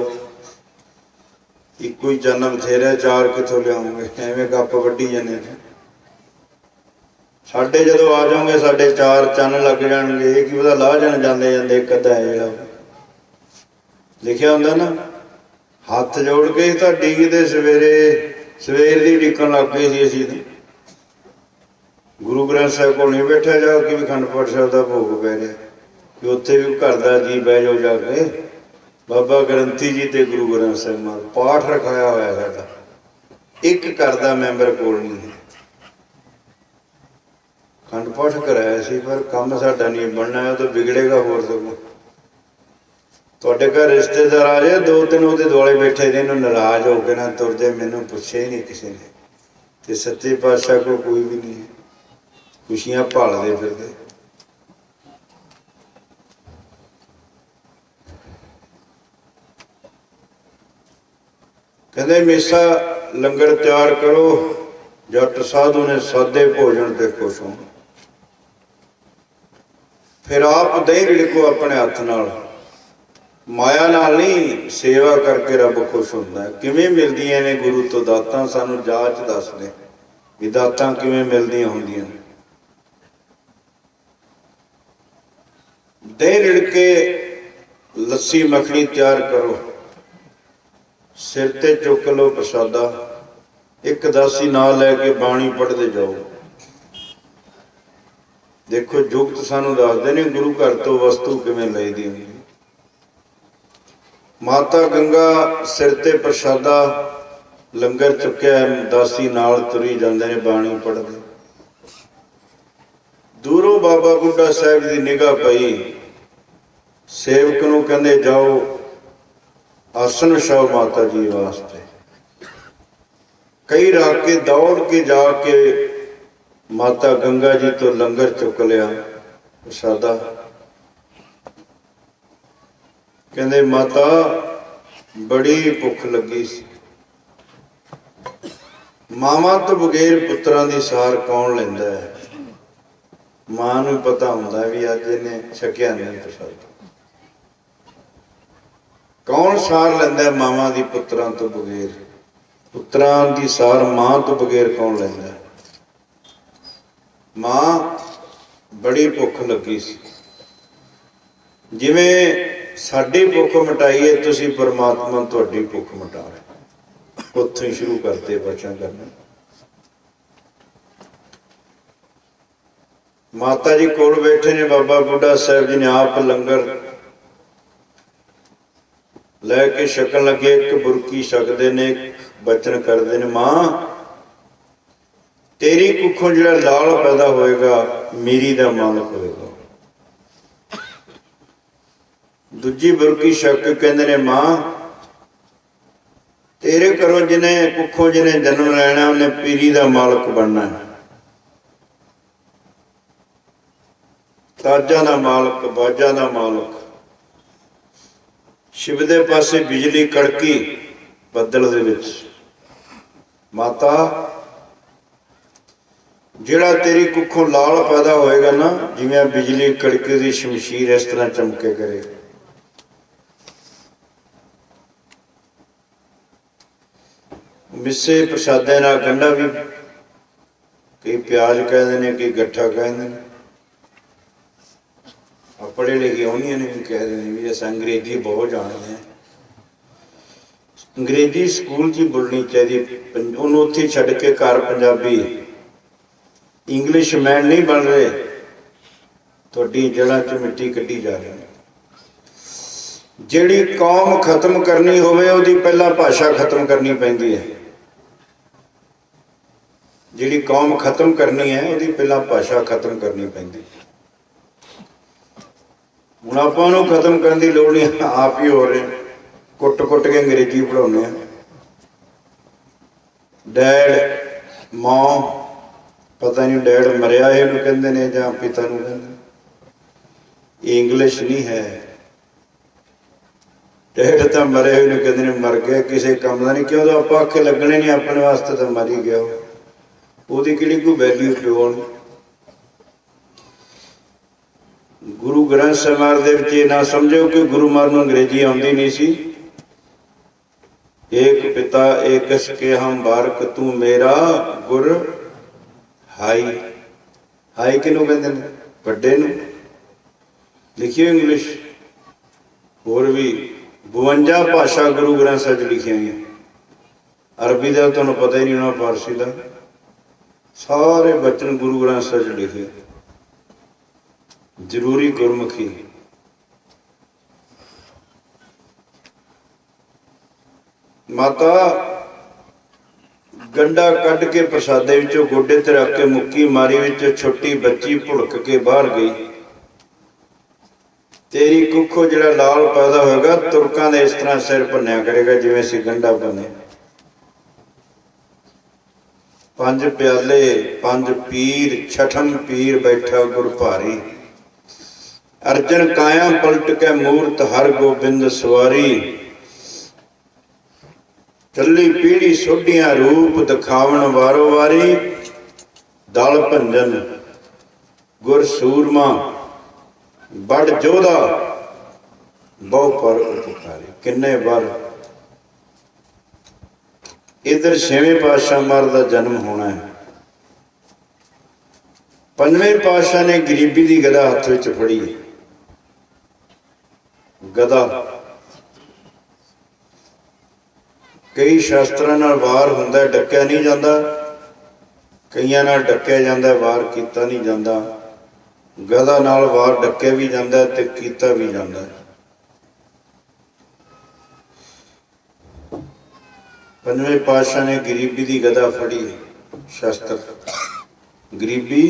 इको ही चन्न बथेरा, चार कितों लियाओगे, एवें गप वड्डी जाने। साडे जदों आ जाओगे साडे चार चन्न लग जाएंगे, ये की पता लाह जाने जाते जाते एक अद्धा है जिहड़ा लिखिया हुंदा ना। हथ जोड़ के तुहाडी किते सवेरे सवेर दी डिक्कण लग गए सी असीं तां। गुरु ग्रंथ साहिब को नहीं बैठा जाके भी खंड पाठ साहिब का भोग पै रहा कि उत्थे भी घर का जी बह जाओ जाके। बाबा ग्रंथी जी ते गुरु ग्रंथ साहिब महाराज पाठ रखाया होया साडा, एक घर का मैंबर कोल नहीं है। खंड पाठ कराया सी पर काम साडा नहीं बनना है, तो बिगड़ेगा होर सगों। तुहाडे घर रिश्तेदार आ जाए, दो तीन उहदे दुआले बैठे ने, इन्हूं नाराज हो के ना तुर जाए, मैनूं पुछे ही नहीं किसी ने। ते सच्चे पातशाह को कोई भी नहीं है, खुशियां भालदे फिरदे। कहते हमेशा लंगर तैयार करो, जट साधु ने सादे भोजन ते खुश हो। फिर आप दही रिड़को अपने हथ नाल, माया नाल नहीं, सेवा करके रब खुश होंदा है। किवें मिलदियां ने गुरु तो दातां, सानू जाच दस दे भी दातां किवें मिलदियां हुंदियां। दही रिड़के लस्सी मखनी तैयार करो, सिर ते चुक लो प्रसादा, एक दासी नाल लैके बाणी पढ़ते जाओ। देखो जुगत सानू दसदे ने गुरु घर तो वस्तु किवें लईदी हुंदी। माता गंगा सिर ते प्रसादा, लंगर चुक्या, दासी नाल तुरी जांदे ने बाणी पढ़दे। दूरों बाबा बुढ़ा साहिब की निगाह पई, सेवक नूं कहंदे जाओ आसन विछाओ माता जी वास्ते। कई राके दौड़ के जाके माता गंगा जी तो लंगर चुक लिया प्रसादा। कहंदे माता बड़ी भुख लगी सी। मावां तो बगैर पुत्रां दी सार कौन लैंदा है। मां नूं पता हुंदा भी अज इहने छकिया नहीं प्रसादा। कौन सार लैंदा मावां दी पुत्रां तो बगैर। पुत्रां दी सार मां तो बगैर कौन लैंदा। मां बड़ी भुख लगी सी। जिवें साडी भुख मिटाई है, तुसीं परमात्मा तुहाडी भुख मिटा रहे। उत्थों ही शुरू करते बचन करना। माता जी कोल बैठे ने, बाबा बुढ़ा साहिब जी ने आप लंगर लैके छकन लगे। एक बुरकी छकते ने, बचन करते ने, मां तेरी कुखों जिहड़ा लाल पैदा होएगा मेरी दा मालक होएगा। दूजी बुरकी छक के कहंदे ने, मां तेरे घरों जिन्हें कुखों जिन्हें जन्म लेना उन्हें पीरी दा मालक बनना है। ताजा दा मालक, बाजा दा मालक। शिव दे पासे बिजली कड़की बदल दे विच। माता जिहड़ा तेरी कुखों लाल पैदा होएगा ना, जिवें बिजली कड़के दी शमशीर इस तरह चमके करे। मिसे प्रसादे नाल गंढा भी कई प्याज कहते हैं, कई गट्ठा कहते हैं। पढ़े लिखे होनियां ने भी कहते हैं भी अस अंग्रेजी बहुत जानते हैं। अंग्रेजी स्कूल च बोलनी चाहिए। उन्होंने उत्थे छड्ड के घर पंजाबी इंग्लिश मैन नहीं बन रहे। तुहाडी जड़ां च मिट्टी कड्ढी जा रही है। जिहड़ी कौम खत्म करनी होवे उहदी पहला भाषा खत्म करनी पैंदी है। जिहड़ी कौम खत्म करनी है उहदी पहला भाषा खत्म करनी पैंदी है। हुण आपां नूं खत्म करन दी लोड़ नहीं, आप ही हो रहे। कुट कुट के अंग्रेजी पढ़ाउने। डैड मां पता नहीं डैड मरिया इहनूं कहंदे ने जां पिता नूं कहंदे। ये इंग्लिश नहीं है। ढेड तो मरे हुए कहते ने मर गए, किसी काम का नहीं, क्यों तो आप आखे लगने नहीं, अपने वास्ते तो मर ही गया, वो कि कोई वैल्यू प्यो नहीं। गुरु ग्रंथ ਸਾਹਿਬ ਦੇ ਵਿੱਚ ना समझो कि गुरु महाराज ਨੂੰ अंग्रेजी आती नहीं सी। एक पिता एक के हम बारक तू मेरा गुर हाई। हाई किनू कहते हैं? बड़े नू। लिखियो इंग्लिश। होर भी 52 भाषा गुरु ग्रंथ ਸਾਹਿਬ लिखी हुई है। अरबी का तुहानू पता ही नहीं होना, फारसी का, सारे बचन गुरु ग्रंथ ਸਾਹਿਬ लिखे। जरूरी गुरमुखी। माता गंडा कढ़ के प्रसादे विचों गोडे ते रख के मुक्की मारी विच छोटी बच्ची भुड़क के बाहर गई। तेरी कुखों जिहड़ा लाल पैदा होगा, तुरकां दे इस तरह सिर भन्निया करेगा जिवें असीं गंडा भन्ने। 5 प्याले 5 पीर, छठम पीर बैठा गुर भारी। अर्जन काया पलट के मूरत हर गोबिंद सवारी। चली पीढ़ी सोडियां रूप दिखावन वारो वारी। दल भंजन गुर सूरमा बड़ जोधा बहु पर उपकारी। किन्ने बार इधर 6वें पातशाह महाराज का जन्म होना है। 5वें पातशाह ने गरीबी की गदा हाथ विच फड़ी। गदा कई शास्त्रां नाल वार हुंदा, डक्या नहीं जाता, कईयां नाल डक्या जाता, वार कीता नहीं जाता। गदा नाल वार डक्या भी जाता ते कीता भी जाता। 5वें पातशाह ने गरीबी की गदा फड़ी। शास्त्र गरीबी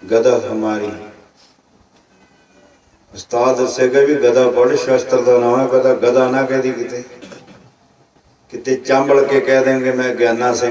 गदा हमारी। उस्ताद दसेगा भी गदा पढ़, शास्त्र का नाम है। गदा गदा ना कह दी, किते किते चांबल के कह देंगे मैं ज्ञाना सिंह।